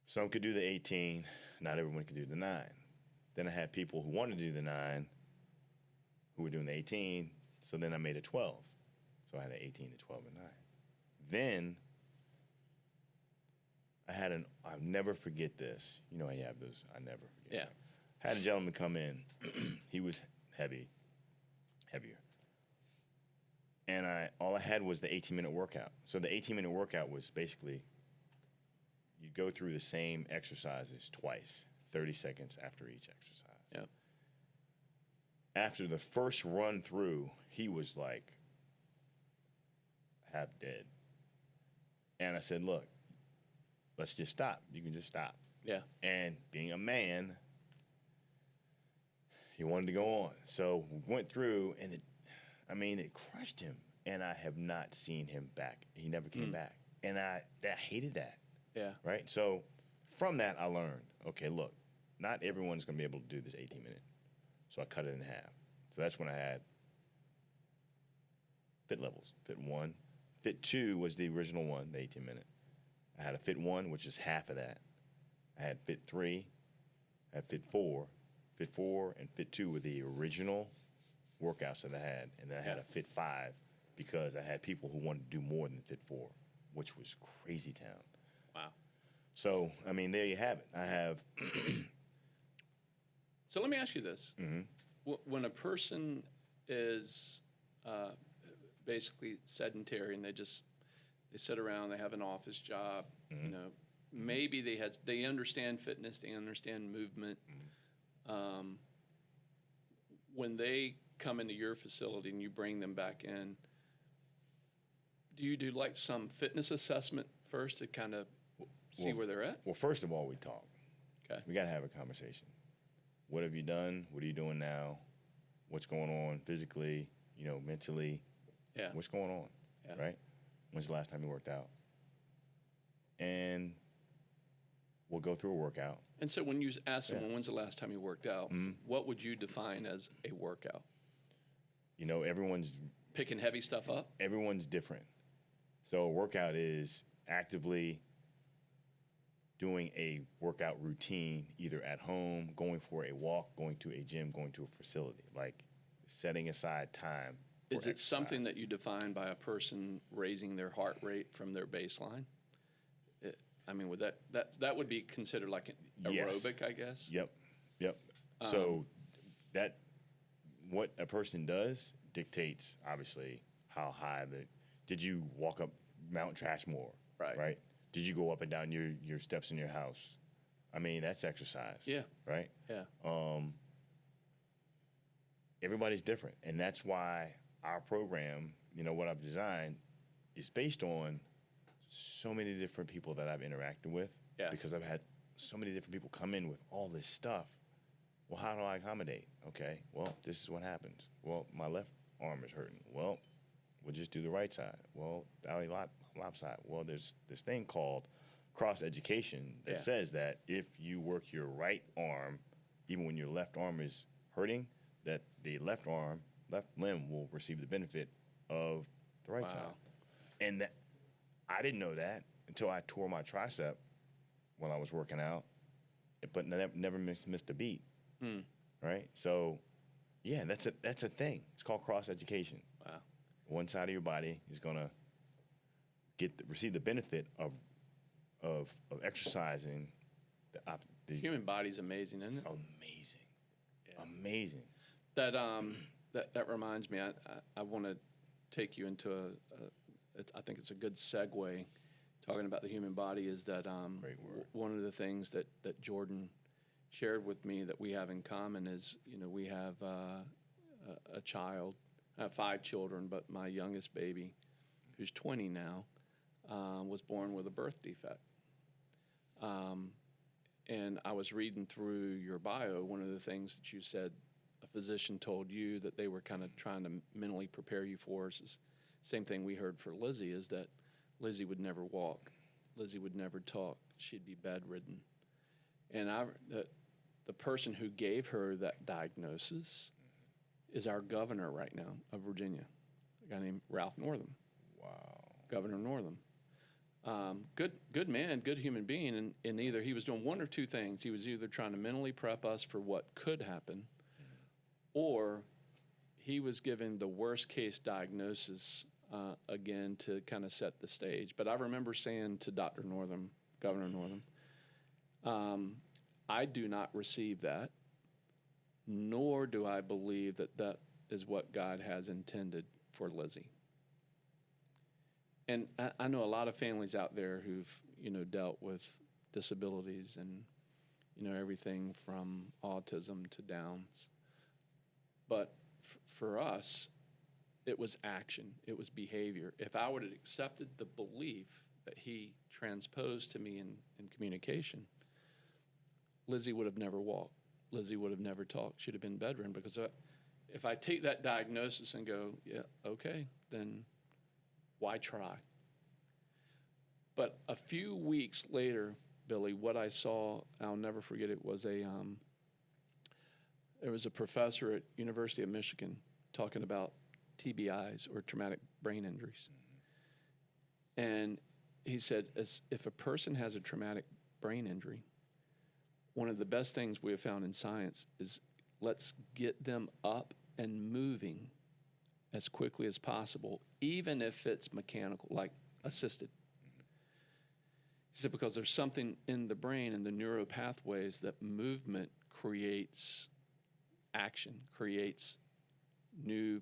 Some could do the 18. Not everyone could do the 9. Then I had people who wanted to do the 9 who were doing the 18. So then I made it 12. So I had an 18, a 12, and 9. Then I had I'll never forget this. You know, I have those. I never forget. Yeah. I had a gentleman come in. He was heavier. And all I had was the 18-minute workout. So the 18-minute workout was basically you go through the same exercises twice, 30 seconds after each exercise. Yep. After the first run through, he was like half dead. And I said, look, let's just stop. You can just stop. Yeah. And being a man, he wanted to go on. So we went through, and it crushed him. And I have not seen him back. He never came back. And I hated that. Yeah. Right? So from that, I learned, okay, look, not everyone's going to be able to do this 18-minute. So I cut it in half. So that's when I had fit levels. Fit 1. Fit 2 was the original one, the 18-minute. I had a fit 1, which is half of that. I had fit 3. I had fit 4. Fit 4 and fit 2 were the original workouts that I had. And then I had a fit 5 because I had people who wanted to do more than fit 4, which was crazy town. Wow. So, I mean, there you have it. I have. So let me ask you this. Mm-hmm. When a person is basically sedentary and they sit around, they have an office job, Mm-hmm. you know, maybe they understand fitness, they understand movement. Mm-hmm. When they come into your facility and you bring them back in, do you do like some fitness assessment first to kind of see where they're at? Well, first of all, we talk. Okay. We got to have a conversation. What have you done? What are you doing now? What's going on physically, mentally? Yeah. What's going on, Yeah. right? When's the last time you worked out? And we'll go through a workout. And so when you ask someone, when's the last time you worked out, what would you define as a workout? Everyone's Picking heavy stuff up? Everyone's different. So a workout is actively doing a workout routine, either at home, going for a walk, going to a gym, going to a facility, like setting aside time. Is it something that you define by a person raising their heart rate from their baseline? Would that would be considered like an aerobic, I guess? Yep. So that what a person does dictates, obviously, how high did you walk up Mount Trashmore? Right. Did you go up and down your steps in your house? That's exercise. Yeah. Right? Yeah. Everybody's different. And that's why our program, what I've designed, is based on so many different people that I've interacted with. Yeah. Because I've had so many different people come in with all this stuff. Well, how do I accommodate? Okay, well, this is what happens. Well, my left arm is hurting. Well, we'll just do the right side. Well, left side. Well, there's this thing called cross education that says that if you work your right arm, even when your left arm is hurting, that the left limb will receive the benefit of the right side. And I didn't know that until I tore my tricep when I was working out, but never missed a beat. Right? So, yeah, that's a thing. It's called cross education. Wow. One side of your body is gonna receive the benefit of of exercising The human body's amazing, isn't it? amazing, amazing. That that reminds me. I want to take you into I think it's a good segue. Talking about the human body is that Great word. one of the things that Jordan shared with me that we have in common is, we have a child. I have 5 children, but my youngest baby, who's 20 now, was born with a birth defect. And I was reading through your bio. One of the things that you said a physician told you that they were kind of trying to mentally prepare you for is same thing we heard for Lizzie, is that Lizzie would never walk. Lizzie would never talk. She'd be bedridden. And the person who gave her that diagnosis is our governor right now of Virginia, a guy named Ralph Northam. Wow. Governor Northam. Good man, good human being, and either he was doing one or two things. He was either trying to mentally prep us for what could happen, or he was given the worst case diagnosis again to kind of set the stage. But I remember saying to Dr. Northam, Governor Northam, I do not receive that, nor do I believe that that is what God has intended for Lizzie. And I know a lot of families out there who've, dealt with disabilities and, everything from autism to Downs. But for us, it was action. It was behavior. If I would have accepted the belief that he transposed to me in communication, Lizzie would have never walked. Lizzie would have never talked. She'd have been bedridden, because if I take that diagnosis and go, yeah, okay, then why try? But a few weeks later, Billy, what I saw, I'll never forget it, was there was a professor at University of Michigan talking about TBIs, or traumatic brain injuries. And he said, if a person has a traumatic brain injury, one of the best things we have found in science is let's get them up and moving as quickly as possible, even if it's mechanical, like assisted. He said, because there's something in the brain and the neural pathways that movement creates action, creates new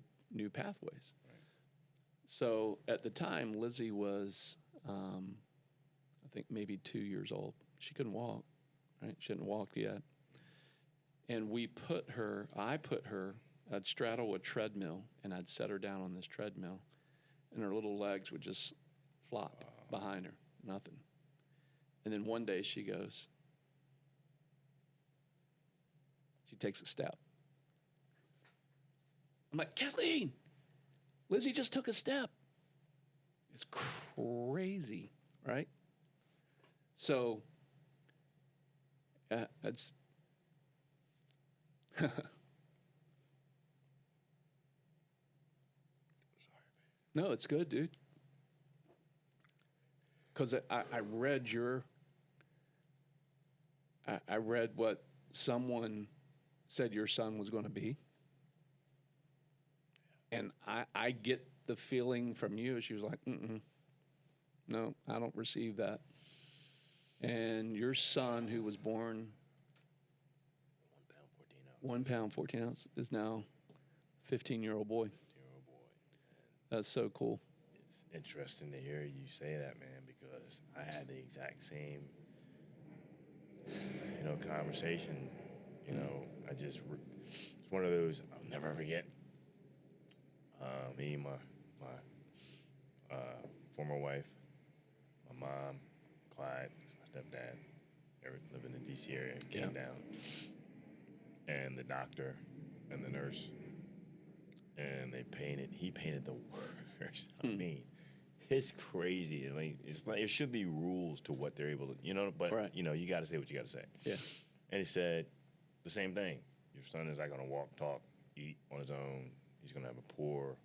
pathways. Right. So at the time, Lizzie was, I think maybe 2 years old. She couldn't walk, right? She hadn't walked yet. And I'd straddle a treadmill, and I'd set her down on this treadmill, and her little legs would just flop behind her, nothing. And then one day she takes a step. I'm like, Kathleen, Lizzie just took a step. It's crazy, right? So, it's no, it's good, dude. Because I read what someone said your son was going to be. And I get the feeling from you. She was like, no, I don't receive that. And your son, who was born 1 pound, 14 ounces, is now a 15-year-old boy. That's so cool. It's interesting to hear you say that, man, because I had the exact same, conversation. It's one of those I'll never forget. Me and my former wife, my mom, Clyde, my stepdad, lived in the D.C. area, came down, and the doctor and the nurse, and he painted the worst. I mean, it's crazy. I mean, it's like there should be rules to what they're able to, but right. You got to say what you got to say. Yeah. And he said the same thing. Your son is not going to walk, talk, eat on his own. He's going to have a poor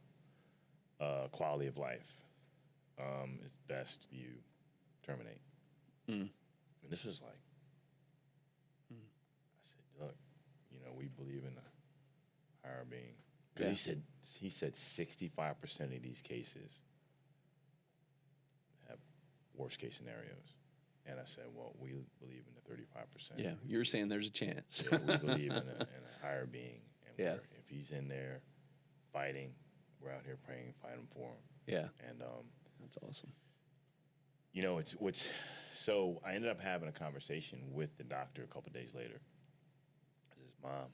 quality of life. It's best you terminate. And this was like, I said, look, we believe in a higher being. Because he said 65% of these cases have worst case scenarios. And I said, well, we believe in the 35%. Yeah, you're saying there's a chance. Yeah, we believe in a higher being. And Yeah. if he's in there fighting, we're out here praying, fighting for him. Yeah, And, that's awesome. you know, so I ended up having a conversation with the doctor a couple days later. His mom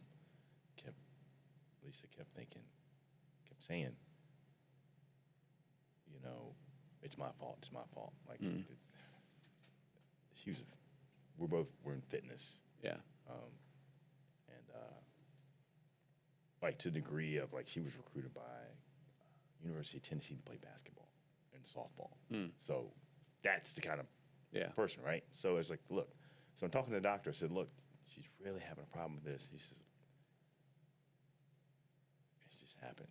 Lisa kept saying, you know, it's my fault. Like, we're in fitness. Yeah. Like to the degree of like she was recruited by University of Tennessee to play basketball and softball. So that's the kind of person, right? So it's like, look, so I'm talking to the doctor. I said, look, she's really having a problem with this. He says, it's just happened.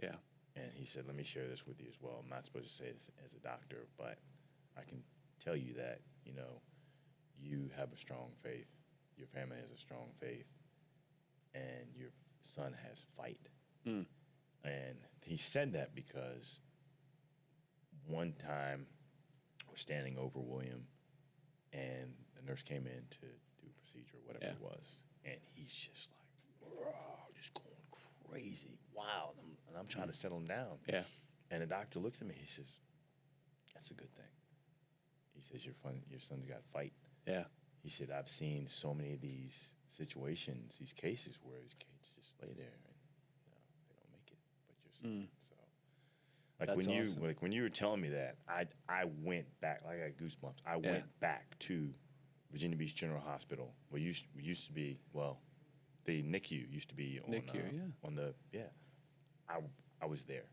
Yeah. And he said, let me share this with you as well. I'm not supposed to say this as a doctor, but I can tell you that, you know, you have a strong faith. Your family has a strong faith. And your son has fight. And he said that because one time we're standing over William and the nurse came in to do a procedure, whatever it was. And he's just like, just going crazy, wild. And I'm trying to settle him down. Yeah. And the doctor looks at me, he says, that's a good thing. He says, your son's got to fight. Yeah. He said, I've seen so many of these situations, these cases where these kids just lay there and, you know, they don't make it, but your son. So, like That's awesome. when you were telling me that, I went back, like I got goosebumps. I went back to Virginia Beach General Hospital, where used to be, well, the NICU used to be on NICU, I was there.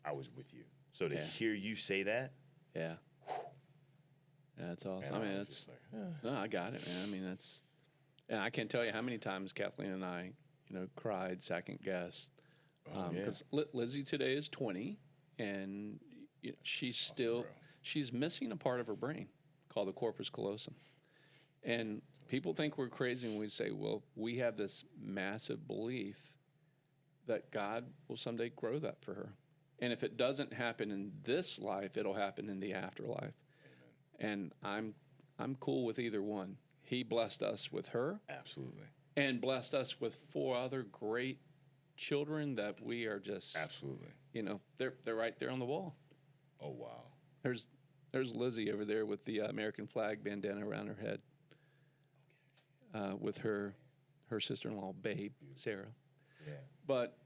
I was with you. So to hear you say that, yeah, that's awesome. I mean, that's no, I got it, man. I mean, and I can't tell you how many times Kathleen and I, you know, cried, second guessed, because Lizzie today is 20, and you know, she's missing a part of her brain called the corpus callosum, and people think we're crazy when we say, well, we have this massive belief that God will someday grow that for her. And if it doesn't happen in this life, it'll happen in the afterlife. Amen. And I'm cool with either one. He blessed us with her. Absolutely. And blessed us with 4 other great children that we are just absolutely. You know, they're right there on the wall. Oh wow. There's Lizzie over there with the American flag bandana around her head. With her sister-in-law, Babe, Sarah. Yeah. But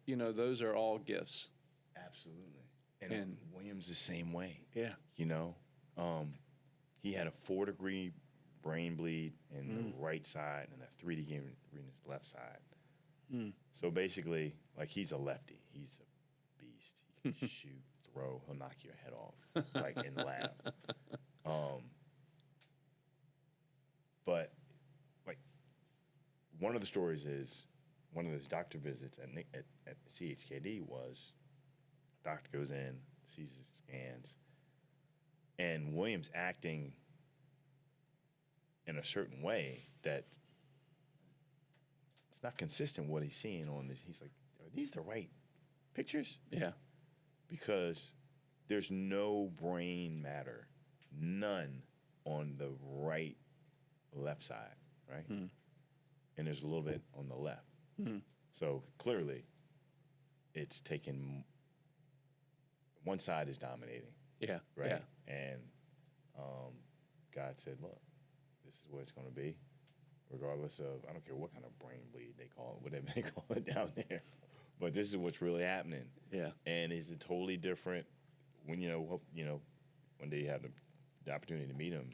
you know, those are all gifts. Absolutely. And William's the same way. Yeah. You know, he had a 4-degree brain bleed in the right side and a 3-degree in his left side. So basically, like, he's a lefty. He's a beast. He can shoot, throw. He'll knock your head off, like in the lab. But like, one of the stories is one of those doctor visits at CHKD was doctor goes in, sees his scans, and William's acting in a certain way that it's not consistent with what he's seeing on this. He's like, are these the right pictures? Yeah. Because there's no brain matter, none on the left side, right? And there's a little bit on the left. So clearly, it's taken, one side is dominating. Yeah. Right? Yeah. And God said, look, this is what it's going to be, regardless of, I don't care what kind of brain bleed they call it, whatever they call it down there. But this is what's really happening. Yeah. And it's a totally different, when, you know, one day you have the opportunity to meet him.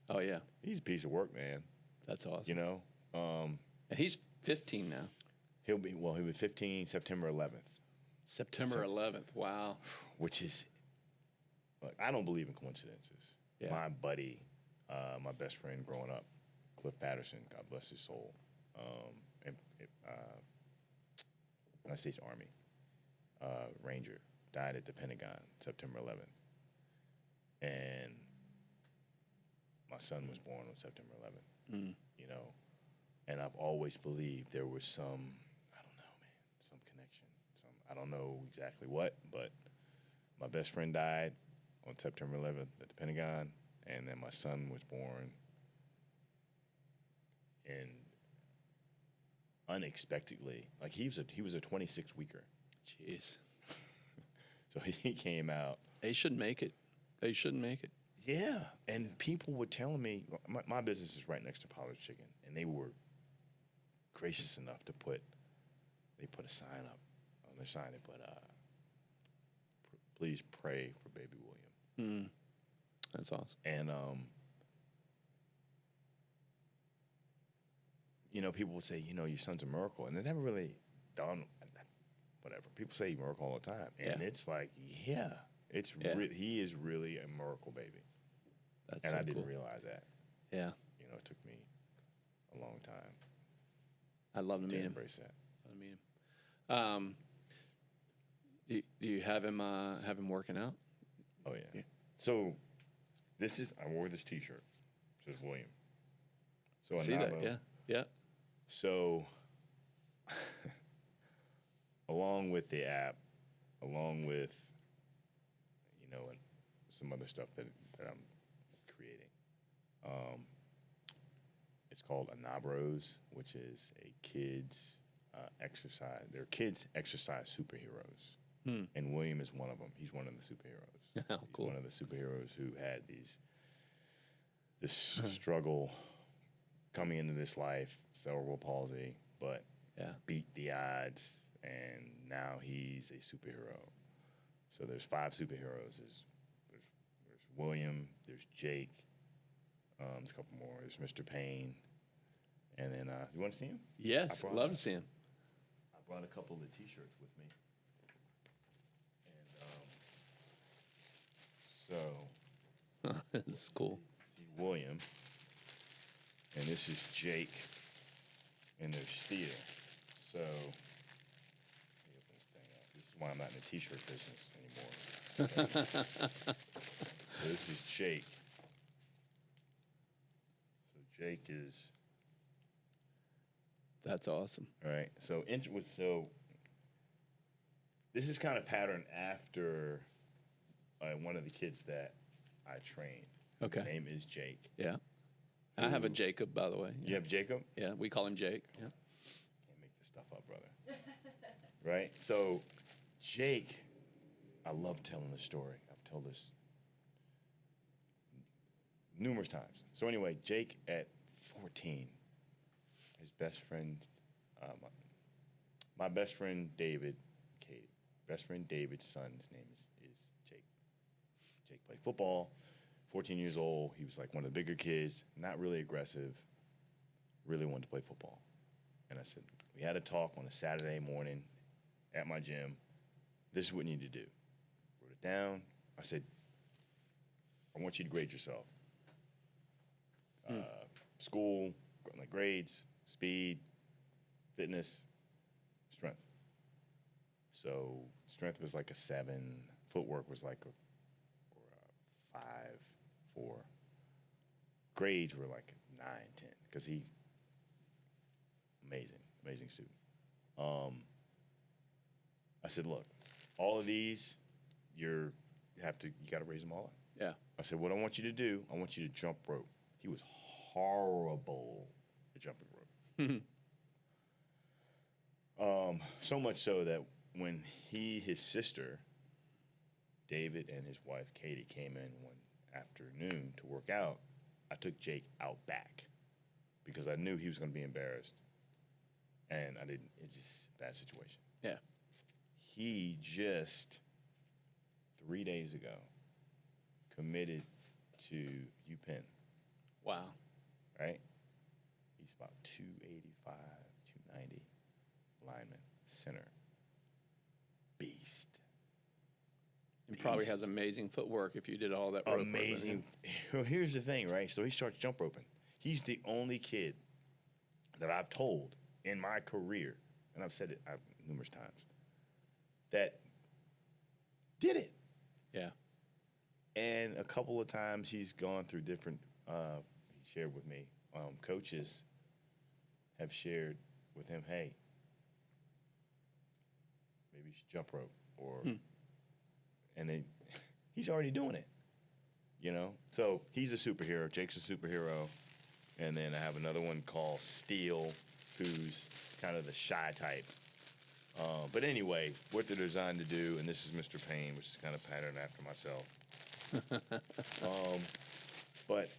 Oh, yeah. He's a piece of work, man. That's awesome. You know? And he's 15 now. He'll be 15 September 11th. September 11th. Wow. Which is, look, I don't believe in coincidences. Yeah. My buddy, my best friend growing up, Cliff Patterson, God bless his soul, United States Army Ranger, died at the Pentagon September 11th. And my son was born on September 11th, you know. And I've always believed there was some, I don't know, man, some connection. I don't know exactly what, but my best friend died on September 11th at the Pentagon, and then my son was born, and unexpectedly, like he was a 26 weeker, Jeez. so he came out. They shouldn't make it. They shouldn't make it. Yeah, and people were telling me my business is right next to Pollard's Chicken, and they were gracious enough to put a sign up on their sign. They put, "Please pray for baby William." Mm. That's awesome. And you know, people would say, you know, your son's a miracle, and it never really dawned. Whatever people say, miracle all the time, and Yeah. it's like, yeah, it's Yeah. he is really a miracle baby, That's and so I didn't cool. realize that. Yeah. You know, it took me a long time I'd love to to meet him. embrace that. Love to meet him. Do you have him working out? Oh yeah. Yeah. So I wore this T-shirt. It says William. So See that? Yeah. Yeah. So along with the app, along with and some other stuff that I'm creating, it's called Anabros, which is a kids exercise. They're kids exercise superheroes. And William is one of them. He's one of the superheroes. Oh, He's cool. one of the superheroes who had this struggle coming into this life, cerebral palsy, but Yeah. beat the odds, and now he's a superhero. So there's 5 superheroes. There's William. There's Jake. There's a couple more. There's Mr. Payne, and then you want to see him? Yes. I brought- Love to see him. I brought a couple of the T-shirts with me. And This is cool. see William, and this is Jake, and there's Steer. So let me open this thing up. This is why I'm not in the T-shirt business anymore. So this is Jake. So Jake is That's awesome. all right. So this is kind of patterned after one of the kids that I trained. Okay. His name is Jake. Yeah. I have a Jacob, by the way. You have Jacob? Yeah, we call him Jake. Yeah. Can't make this stuff up, brother. Right? So, Jake, I love telling this story. I've told this numerous times. So, anyway, Jake at 14, his best friend, my best friend David, best friend David's son's name is Jake. Jake played football, 14 years old. He was like one of the bigger kids, not really aggressive, really wanted to play football. And I said, we had a talk on a Saturday morning at my gym. This is what you need to do. Wrote it down. I said, I want you to grade yourself. School, like grades, speed, fitness, strength. So strength was like a 7. Footwork was like a 5, 4. Grades were like 9, 10 because he amazing student. I said, look, all of these, you got to raise them all up. Yeah. I said, what I want you to do, I want you to jump rope. He was horrible at jumping rope. So much so that when his sister, David, and his wife, Katie, came in one afternoon to work out, I took Jake out back because I knew he was going to be embarrassed. And I didn't. It's just a bad situation. Yeah. He just 3 days ago committed to UPenn, Wow. right? He's about 285, 290 lineman, center. Beast. And probably has amazing footwork if you did all that rope work with him. Amazing. Well, here's the thing, right? So he starts jump roping. He's the only kid that I've told in my career, and I've said it numerous times, that did it. Yeah. And a couple of times he's gone through different, he shared with me, coaches have shared with him, hey, maybe you should jump rope. And then he's already doing it. You know, so he's a superhero. Jake's a superhero, and then I have another one called Steel, who's kind of the shy type. But anyway, what they're designed to do, and this is Mr. Payne, which is kind of patterned after myself. But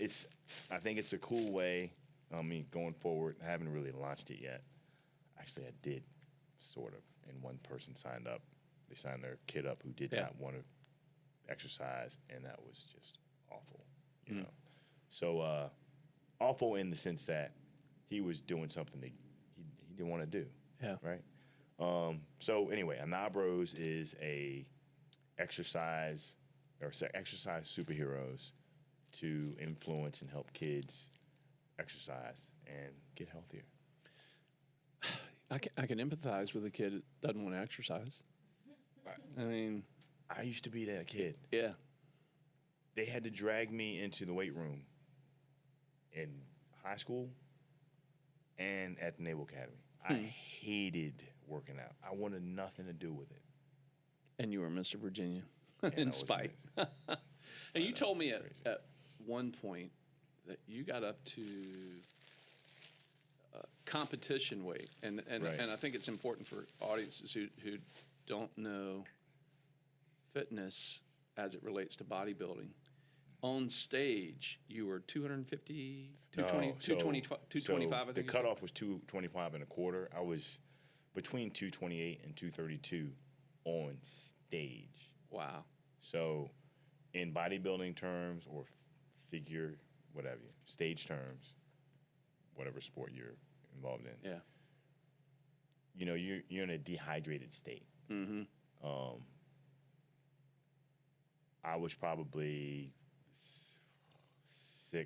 I think it's a cool way. I mean, going forward, I haven't really launched it yet. Actually, I did, sort of, and one person signed up. They signed their kid up who did not want to exercise, and that was just awful, you know. So awful in the sense that he was doing something that he didn't want to do. Yeah. Right. So anyway, Anabros is a exercise superheroes to influence and help kids exercise and get healthier. I can empathize with a kid that doesn't want to exercise. I mean, I used to be that kid. yeah. They had to drag me into the weight room in high school and at the Naval Academy. I hated working out. I wanted nothing to do with it. And you were Mr. Virginia And I in was spite. crazy. And you told me at one point that you got up to competition weight, and Right. I think it's important for audiences who don't know fitness as it relates to bodybuilding. On stage, you were 250, 220, No, 220, 225, I think the you said? cutoff was 225 and a quarter. I was between 228 and 232 on stage. Wow. So in bodybuilding terms or figure, whatever, stage terms, whatever sport you're involved in, Yeah. you know, you're in a dehydrated state. Mm-hmm. I was probably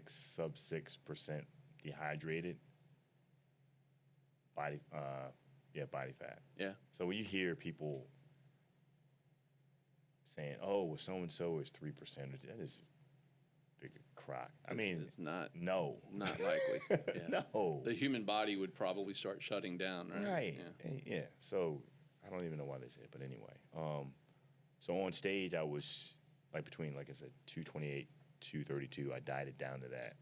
sub 6% dehydrated. Body fat. Yeah. So when you hear people saying, "Oh, well, so and so is 3%," that is big crock. I mean, it's not no, not likely. Yeah. no, The human body would probably start shutting down, right? right? Yeah. Yeah. So I don't even know why they say it, but anyway. So on stage, I was like between, like I said, 228, 232. I dieted down to that.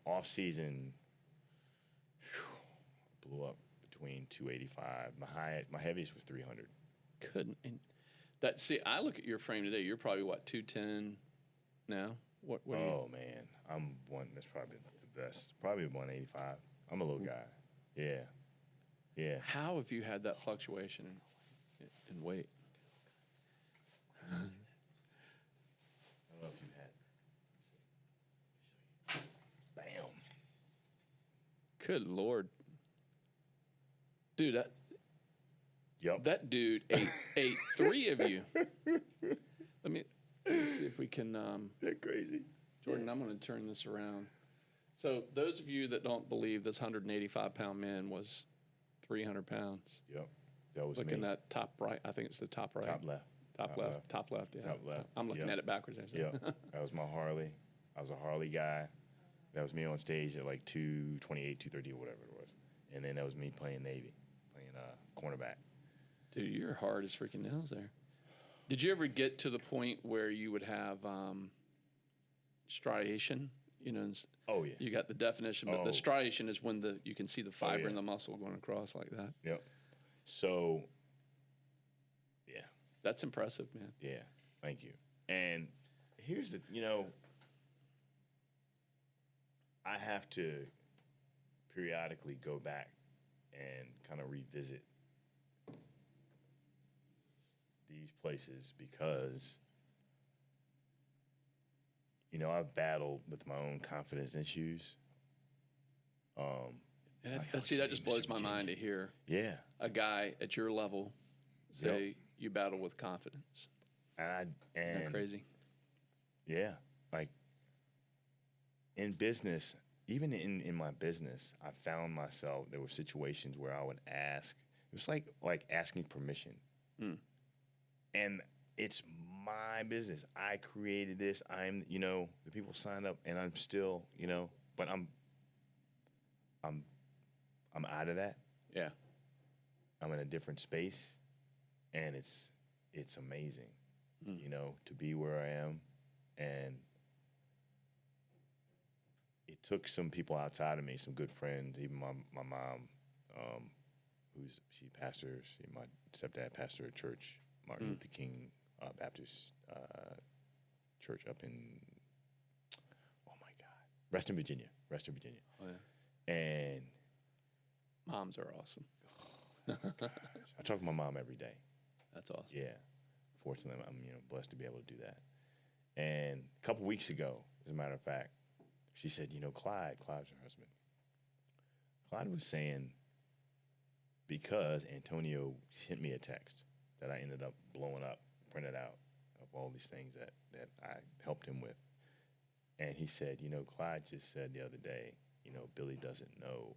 Off season, blew up between 285. My heaviest was 300. Couldn't. And I look at your frame today. You're probably what, 210 now? What are you? Oh man, I'm one. That's probably the best. Probably 185. I'm a little guy. Yeah, yeah. How have you had that fluctuation in weight? I don't know if you had. Bam. Good Lord. Dude, Yep. that dude ate three of you. Let me see if we can. That crazy. Jordan, I'm going to turn this around. So those of you that don't believe this 185-pound man was 300 pounds, Yep. That was look me. in that top right. I think it's the top right. Top left. Top left. Top left. Yeah. Top left. I'm looking Yep. at it backwards. There, so. Yep. That was my Harley. I was a Harley guy. That was me on stage at like 228, 230, or whatever it was. And then that was me playing Navy, playing cornerback. Dude, you're hard as freaking nails there. Did you ever get to the point where you would have striation? You know, Oh yeah. you got the definition, but the Oh. striation is when you can see the fiber yeah. in the muscle going across like that. Yep. So. Yeah. That's impressive, man. Yeah. Thank you. And here's I have to periodically go back and kind of revisit these places because, I've battled with my own confidence issues. And Like, see, that okay, just Mr. blows my Virginia. mind to hear Yeah. a guy at your level say you battle with confidence. And Isn't that crazy? Yeah. Like in business, even in my business, I found myself, there were situations where I would ask, it was like asking permission. Mm. And it's my business. I created this. I'm, the people signed up and I'm still, but I'm out of that. Yeah. I'm in a different space and it's amazing, to be where I am and took some people outside of me, some good friends, even my mom, she pastors, my stepdad pastor at church, Martin Luther King Baptist church up in, oh my God, Reston, Virginia. Oh, yeah. And Moms are awesome. I talk to my mom every day. That's awesome. Yeah. Fortunately, I'm blessed to be able to do that. And a couple weeks ago, as a matter of fact, she said, Clyde's her husband. Clyde was saying, because Antonio sent me a text that I ended up blowing up, printed out of all these things that I helped him with. And he said, Clyde just said the other day, Billy doesn't know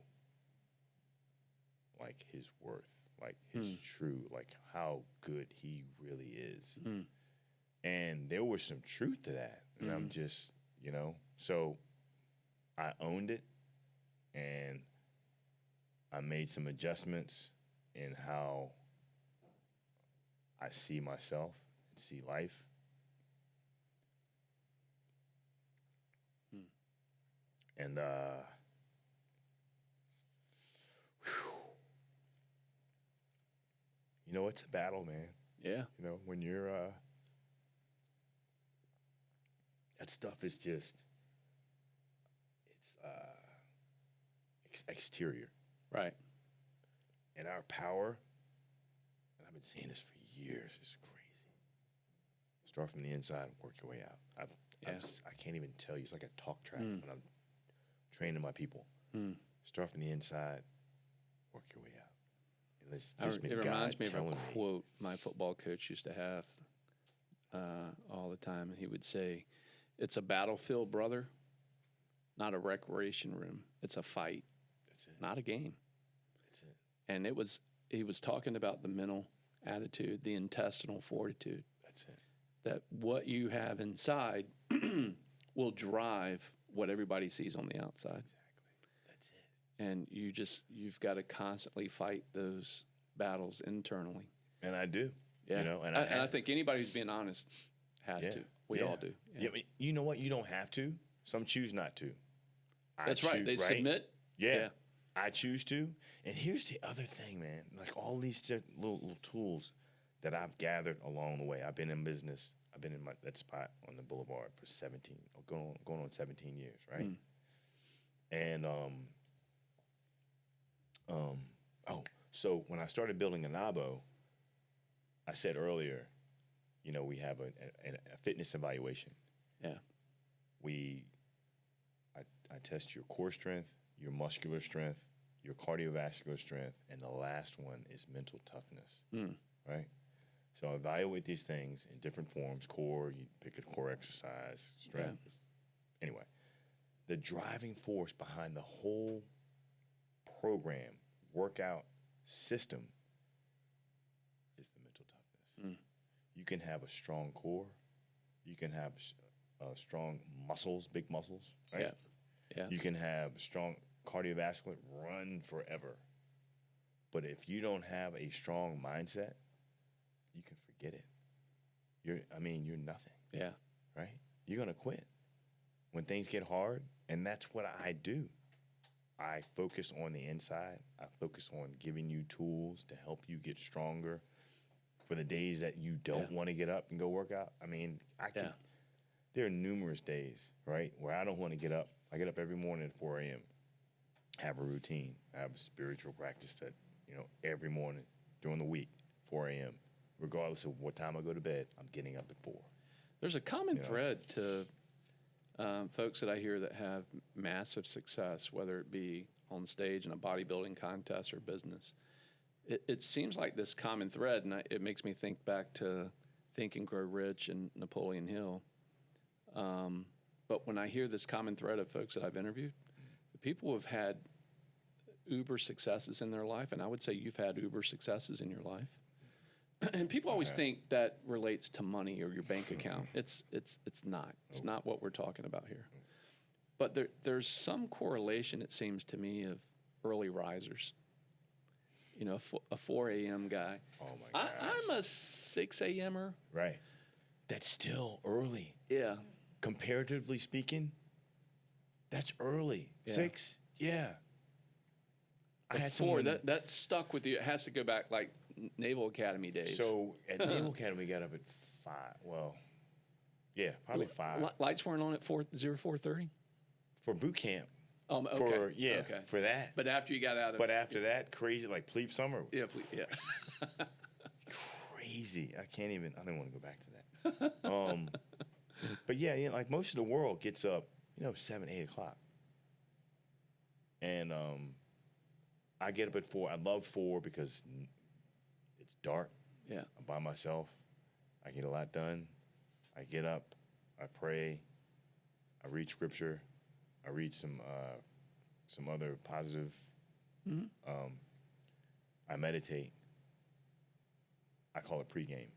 like his worth, like his true, like how good he really is. And there was some truth to that. And I'm just, so I owned it and I made some adjustments in how I see myself and see life. And it's a battle, man. Yeah. When you're that stuff is just it's exterior. Right. And our power, and I've been saying this for years, is crazy. Start from the inside and work your way out. I can't even tell you. It's like a talk track when I'm training my people. Start from the inside, work your way out. And it's just been it reminds God me of a telling quote my football coach used to have all the time. He would say, "It's a battlefield, brother, not a recreation room. It's a fight. That's it. Not a game." That's it. And he was talking about the mental attitude, the intestinal fortitude. That's it. That what you have inside will drive what everybody sees on the outside. Exactly. That's it. And you've got to constantly fight those battles internally. And I do. Yeah. And I think anybody who's being honest has to. We all do. Yeah. But you know what? You don't have to. Some choose not to. That's right. They submit. Yeah. I choose to. And here's the other thing, man. Like all these little tools that I've gathered along the way. I've been in business. I've been in that spot on the boulevard for 17, going on 17 years, right? And so when I started building Anabo, I said earlier, we have a fitness evaluation. Yeah. I test your core strength, your muscular strength, your cardiovascular strength, and the last one is mental toughness, right? So I evaluate these things in different forms. Core, you pick a core exercise, strength. Yeah. Anyway, the driving force behind the whole program, workout system, is the mental toughness. You can have a strong core. You can have strong muscles, big muscles, right? Yeah. Yeah. You can have strong cardiovascular, run forever. But if you don't have a strong mindset, you can forget it. You're nothing. Yeah. Right? You're going to quit when things get hard. And that's what I do. I focus on the inside. I focus on giving you tools to help you get stronger for the days that you don't want to get up and go work out. There are numerous days, right, where I don't want to get up. I get up every morning at 4 a.m., have a routine. I have a spiritual practice that, every morning during the week, 4 a.m., regardless of what time I go to bed, I'm getting up at 4. There's a common thread to folks that I hear that have massive success, whether it be on stage in a bodybuilding contest or business. It seems like this common thread, and it makes me think back to Think and Grow Rich and Napoleon Hill. But when I hear this common thread of folks that I've interviewed, the people who have had uber successes in their life, and I would say you've had uber successes in your life. And people always think that relates to money or your bank account. It's not. It's not what we're talking about here. But there's some correlation, it seems to me, of early risers. A 4 a.m. guy. Oh, my gosh. I'm a 6 a.m.er. Right. That's still early. Yeah. Comparatively speaking, That's early. Yeah. 6? Yeah. I had Before someone. that stuck with you. It has to go back like Naval Academy days. So at Naval Academy, we got up at 5. Well, yeah, probably 5 Lights weren't on at 4:30. for boot camp. Okay. For Okay. for that. But after you got out of. But after that, crazy like Pleep Summer. Yeah. Yeah. Crazy. I don't want to go back to that. But yeah, like most of the world gets up, 7, 8 o'clock. And I get up at 4. I love 4 because it's dark. Yeah. I'm by myself. I get a lot done. I get up. I pray. I read scripture. I read some other positive. I meditate. I call it pregame.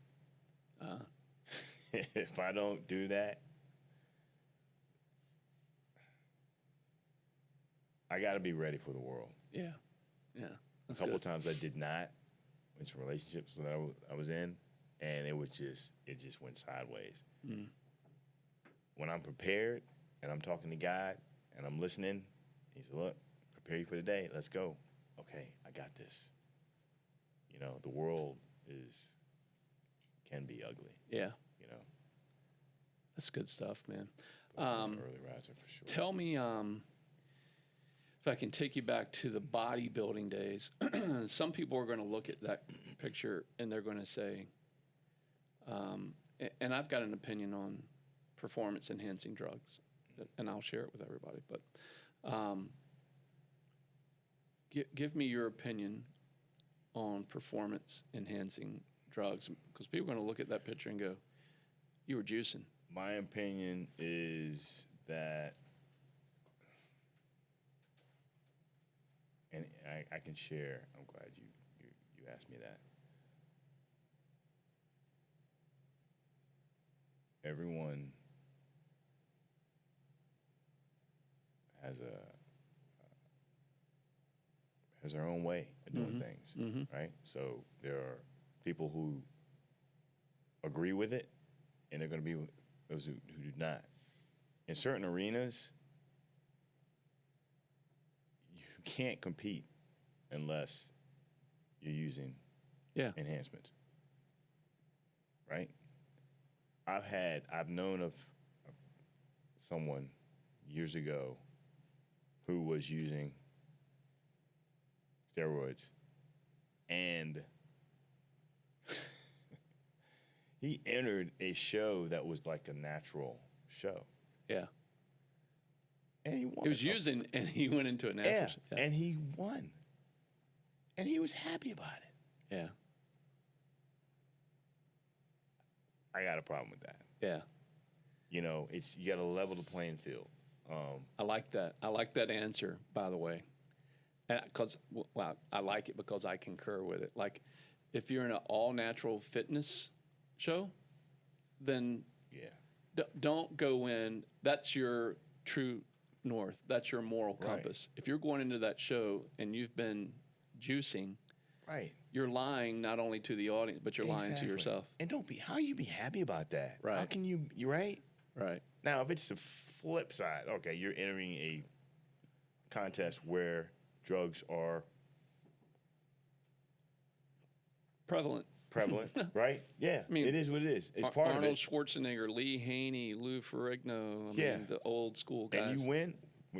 If I don't do that, I got to be ready for the world. Yeah. Yeah. A couple of times I did not in some relationships that I was in, and it just went sideways. When I'm prepared and I'm talking to God and I'm listening, he said, "Look, prepare you for the day. Let's go." Okay, I got this. The world can be ugly. Yeah. That's good stuff, man. I'm an early riser for sure. Tell me, if I can take you back to the bodybuilding days. Some people are going to look at that picture and they're going to say, and I've got an opinion on performance-enhancing drugs, and I'll share it with everybody. But give me your opinion on performance-enhancing drugs, because people are going to look at that picture and go, "You were juicing." My opinion is that, and I can share. I'm glad you asked me that. Everyone has their own way of doing things, right? So there are people who agree with it, and they're going to be those who do not. In certain arenas, you can't compete unless you're using enhancements, right? I've known of someone years ago who was using steroids, and he entered a show that was like a natural show. Yeah. And he won. He was using, and he went into a natural. Yeah, and he won. And he was happy about it. Yeah. I got a problem with that. Yeah. You got to level the playing field. I like that. I like that answer, by the way. Because, I like it because I concur with it. Like, if you're in an all-natural fitness show, then don't go in. That's your true north. That's your moral compass. If you're going into that show and you've been juicing, right, you're lying not only to the audience, but you're lying to yourself. And how you be happy about that? Right. How can you right? Right. Now, if it's the flip side, okay, you're entering a contest where drugs are prevalent, right? Yeah, I mean, it is what it is. It's part of it. Arnold Schwarzenegger, Lee Haney, Lou Ferrigno. I mean, the old school guys. And you win,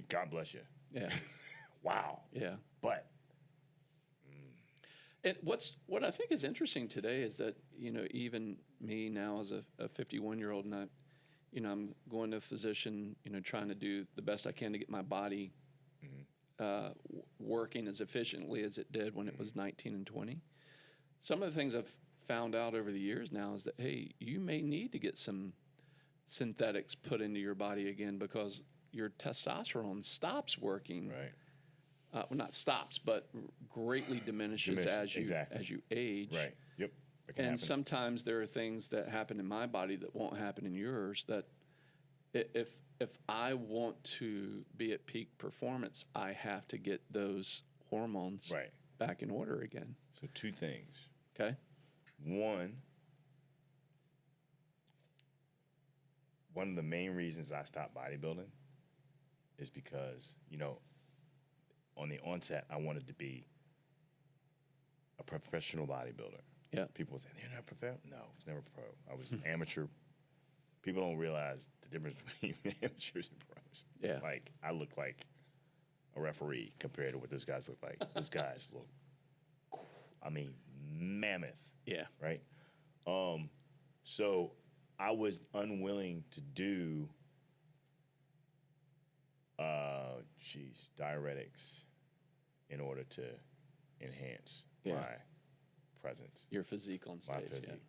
God bless you. Yeah. Wow. Yeah. But. And what I think is interesting today is that, even me now as a 51-year-old, and I'm going to a physician, trying to do the best I can to get my body working as efficiently as it did when it was 19 and 20. Some of the things I've found out over the years now is that, hey, you may need to get some synthetics put into your body again because your testosterone stops working. Right. Well, not stops, but greatly diminishes as you age. Right. Yep. And sometimes there are things that happen in my body that won't happen in yours. That if I want to be at peak performance, I have to get those hormones back in order again. So 2 things. Okay. One of the main reasons I stopped bodybuilding is because, on the onset, I wanted to be a professional bodybuilder. Yeah. People say, "You're not professional?" No, I was never pro. I was amateur. People don't realize the difference between amateurs and pros. Yeah. Like, I look like a referee compared to what those guys look like. Those guys look, mammoth. Yeah. Right? So I was unwilling to do, diuretics in order to enhance Yeah. my presence, Your physique on my stage. physique.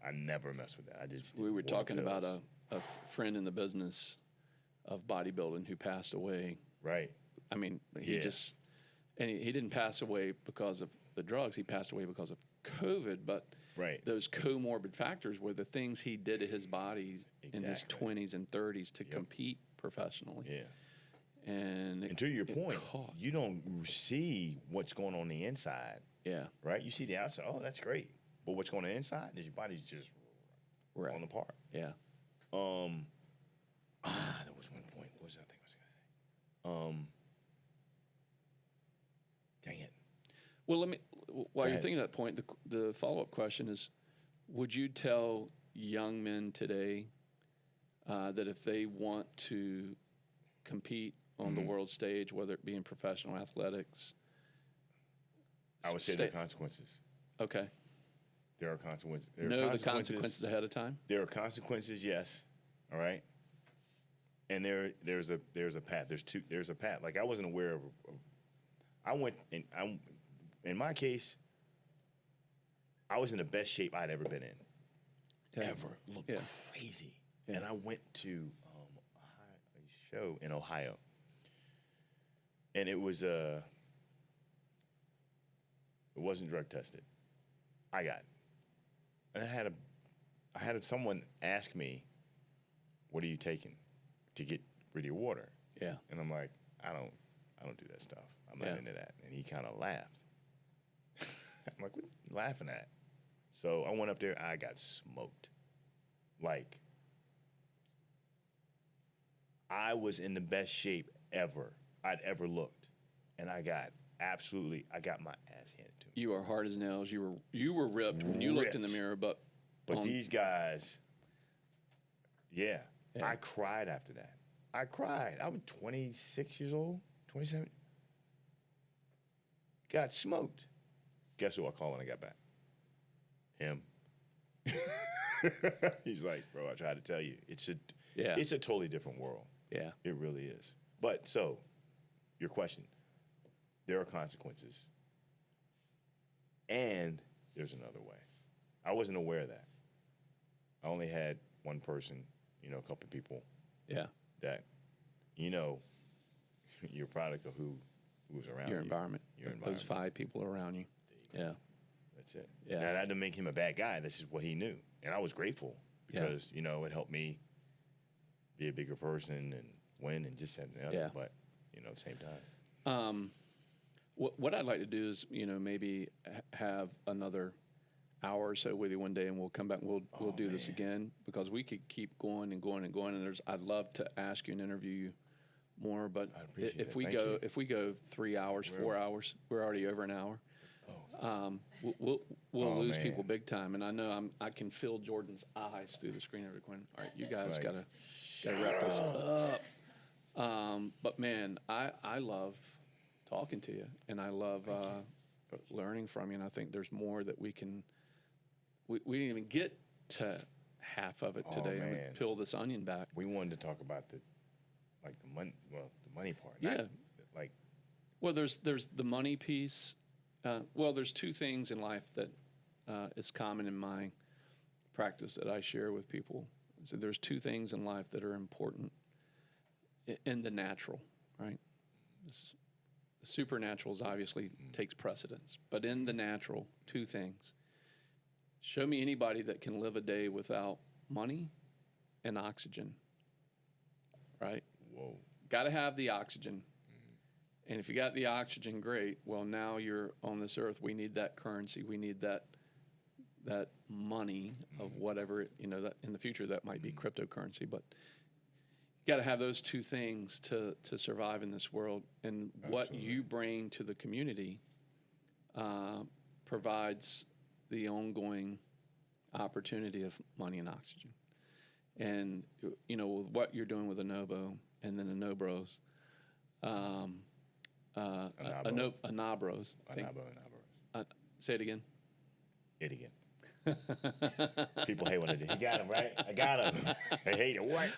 I never mess with that. I just We were did talking about pills. a friend in the business of bodybuilding who passed away. Right. I mean, he he didn't pass away because of the drugs. He passed away because of COVID, but Right. those comorbid factors were the things he did to his body in his Exactly. 20s and 30s to compete professionally. Yeah. And to your it point, caught. you don't see what's going on the inside, Yeah, right? You see the outside, oh, that's great. But what's going on the inside is your body's just right. falling apart. Yeah. There was one point. What was that thing I was going to say? Dang it. Well, while you're ahead. thinking of that point, the follow-up question is, would you tell young men today that if they want to compete on the world stage, whether it be in professional athletics, I would say there are consequences. Okay. There are consequences. Know the consequences ahead of time? There are consequences, yes. All right. And there's a path. There's a path. Like, I wasn't aware of in my case, I was in the best shape I'd ever been in. Okay. Ever. Looked crazy. Yeah. And I went to a show in Ohio. And it wasn't drug tested. I got it. And I had someone ask me, "What are you taking to get rid of your water?" Yeah. And I'm like, I don't do that stuff. I'm not into that. And he kind of laughed. I'm like, what are you laughing at? So I went up there. I got smoked. Like, I was in the best shape I'd ever looked. And I got my ass handed to me. You are hard as nails. You were ripped when you looked in the Ripped. mirror, but These guys, I cried after that. I cried. I was 26 years old, 27. Got smoked. Guess who I called when I got back? Him. He's like, "Bro, I tried to tell you. It's a totally different world. Yeah. It really is." But so, your question, there are consequences. And there's another way. I wasn't aware of that. I only had one person, a couple of people Yeah. that, you're a product of who's around Your you. environment. Your Those environment. 5 people around you. Yeah. That's it. Yeah. Now, that didn't make him a bad guy. This is what he knew. And I was grateful because, it helped me be a bigger person and win and just that and the other. Yeah. But, at the same time. What I'd like to do is, maybe have another hour or so with you one day, and we'll come back and we'll do this again, because we could keep going and going and going. And I'd love to ask you and interview you more, but I appreciate if that. we Thank go you. if we go 3 hours, 4 hours, we're already over an hour. We'll lose man. people big time, and I know I can feel Jordan's eyes through the screen every Quinn. All right, you guys Like, gotta wrap this up. But man, I love talking to you, and I love learning from you. And I think there's more that we can. We didn't even get to half of it today, and we man. peel this onion back. We wanted to talk about the money part. Yeah. Like, Well, there's the money piece. There's 2 things in life that is common in my practice that I share with people. So there's 2 things in life that are important in the natural, right? The supernatural obviously takes precedence, but in the natural, 2 things. Show me anybody that can live a day without money and oxygen, right? whoa. Got to have the oxygen. And if you got the oxygen, great. Well, now you're on this earth. We need that currency. We need that money of whatever, that in the future that might be cryptocurrency. But got to have those two things to survive in this world. And what you bring to the community provides the ongoing opportunity of money and oxygen. And, you know, with what you're doing with Anobo and then Anobros, Anabros. Say it again. It again. People hate when I do. He got him, right? I got him. They hate it. What?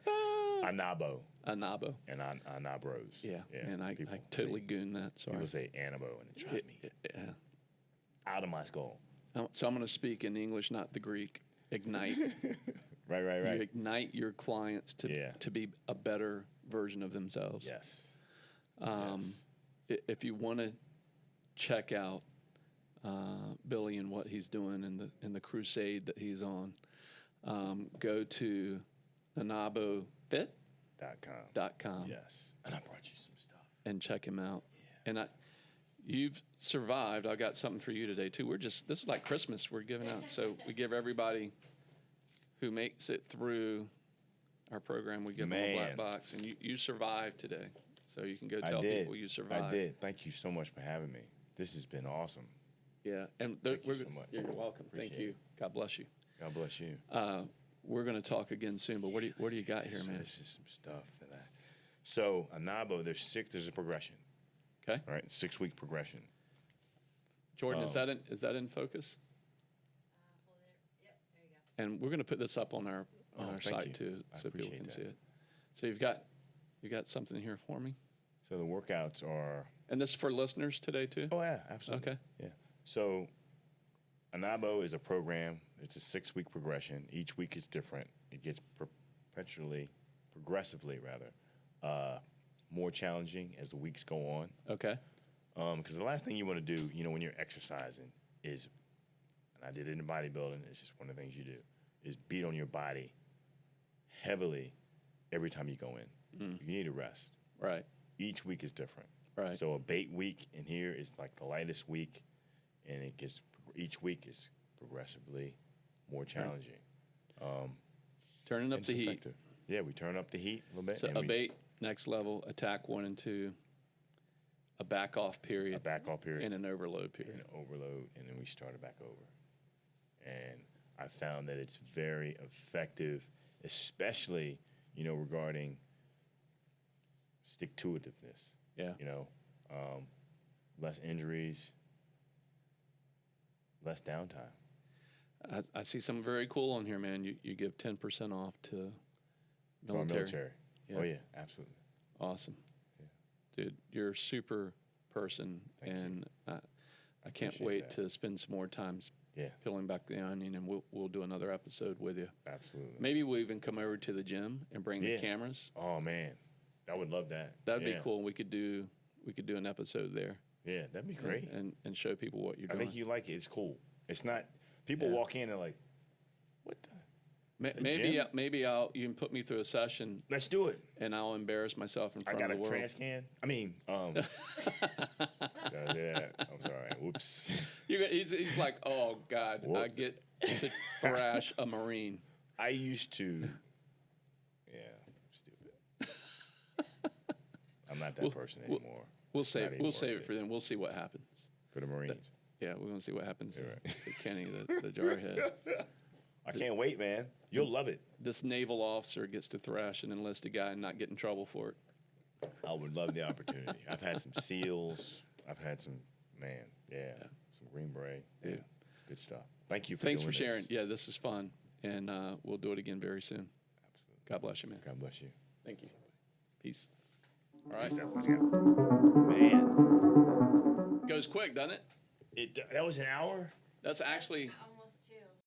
Anabo. Anabo. And Anabros. Yeah. And I totally gooned that. Sorry. People say Anabo, and it drives me out of my skull. So I'm going to speak in English, not the Greek. Ignite. Right. You ignite your clients to be a better version of themselves. Yes. If you want to check out Billy and what he's doing and the crusade that he's on, go to anabofit.com. Yes. And I brought you some stuff. And check him out. Yeah. And you've survived. I got something for you today too. This is like Christmas we're giving out. So we give everybody who makes it through our program, we give them a black box. And you survived today. So you can go tell people you survived. I did. Thank you so much for having me. This has been awesome. Yeah. And Thank you so much. You're welcome. Appreciate Thank you. God bless you. God bless you. We're going to talk again soon, but what do you got here, man? This is some stuff that So Anabo, there's a progression. Okay. All right, 6-week progression. Jordan, is that in focus? Hold it. Yep, there you go. And we're going to put this up on our thank site you. too, I so people appreciate can that. see it. So you got something here for me, So the workouts are. and this is for listeners today too. Oh yeah, absolutely. Okay. Yeah. So Anabo is a program. It's a 6-week progression. Each week is different. It gets progressively more challenging as the weeks go on. Okay. Because the last thing you want to do, when you're exercising is, and I did it in bodybuilding, it's just one of the things you do, is beat on your body heavily every time you go in. You need a rest. Right. Each week is different. Right. So a bait week in here is like the lightest week, and each week is progressively more challenging. Turning up It's the heat. effective. Yeah, we turn up the heat a little bit. So and a bait, next level, attack 1 and 2, a back off period, a back off period, and an overload and period. an overload, and then we start it back over. And I found that it's very effective, especially, regarding stick-to-itiveness. Yeah. Less injuries, less downtime. I see something very cool on here, man. You give 10% off to For our military. military. Oh, yeah, absolutely. Awesome. Yeah. Dude, you're a super person, Thank you. and I can't appreciate wait that. to spend some more time Yeah, peeling back the onion, and we'll do another episode with you. absolutely. Maybe we'll even come over to the gym and bring the Yeah. cameras. Oh, man. I would love that. That'd Yeah. be cool. We could do an episode there. Yeah, that'd be great. And show people what you're I doing. think you like it. It's cool. It's not, people Yeah. walk in and like, what the? Maybe gym? you can put me through a session, Let's do it. and I'll embarrass myself in I front got of a the world. trash can. I mean, yeah, I'm sorry. Whoops. He's like, oh God, Whoop. I get to thrash a Marine. I used to, stupid. I'm not that person anymore. We'll Not save anymore, it for them. We'll see what happens. For the Marines. Yeah, we're gonna see what happens to, You're right. to Kenny, the jarhead. I can't wait, man. You'll love it. This naval officer gets to thrash an enlisted guy and not get in trouble for it. I would love the opportunity. I've had some SEALs. I've had some, some Green Beret. Yeah, Dude. good stuff. Thank you for Thanks doing for sharing. this. Yeah, this is fun, and we'll do it again very soon. Absolutely. God bless you, man. God bless you. Thank you. Peace. All right. Peace out. What you got? Man, Goes quick, doesn't it? that was an hour? That's actually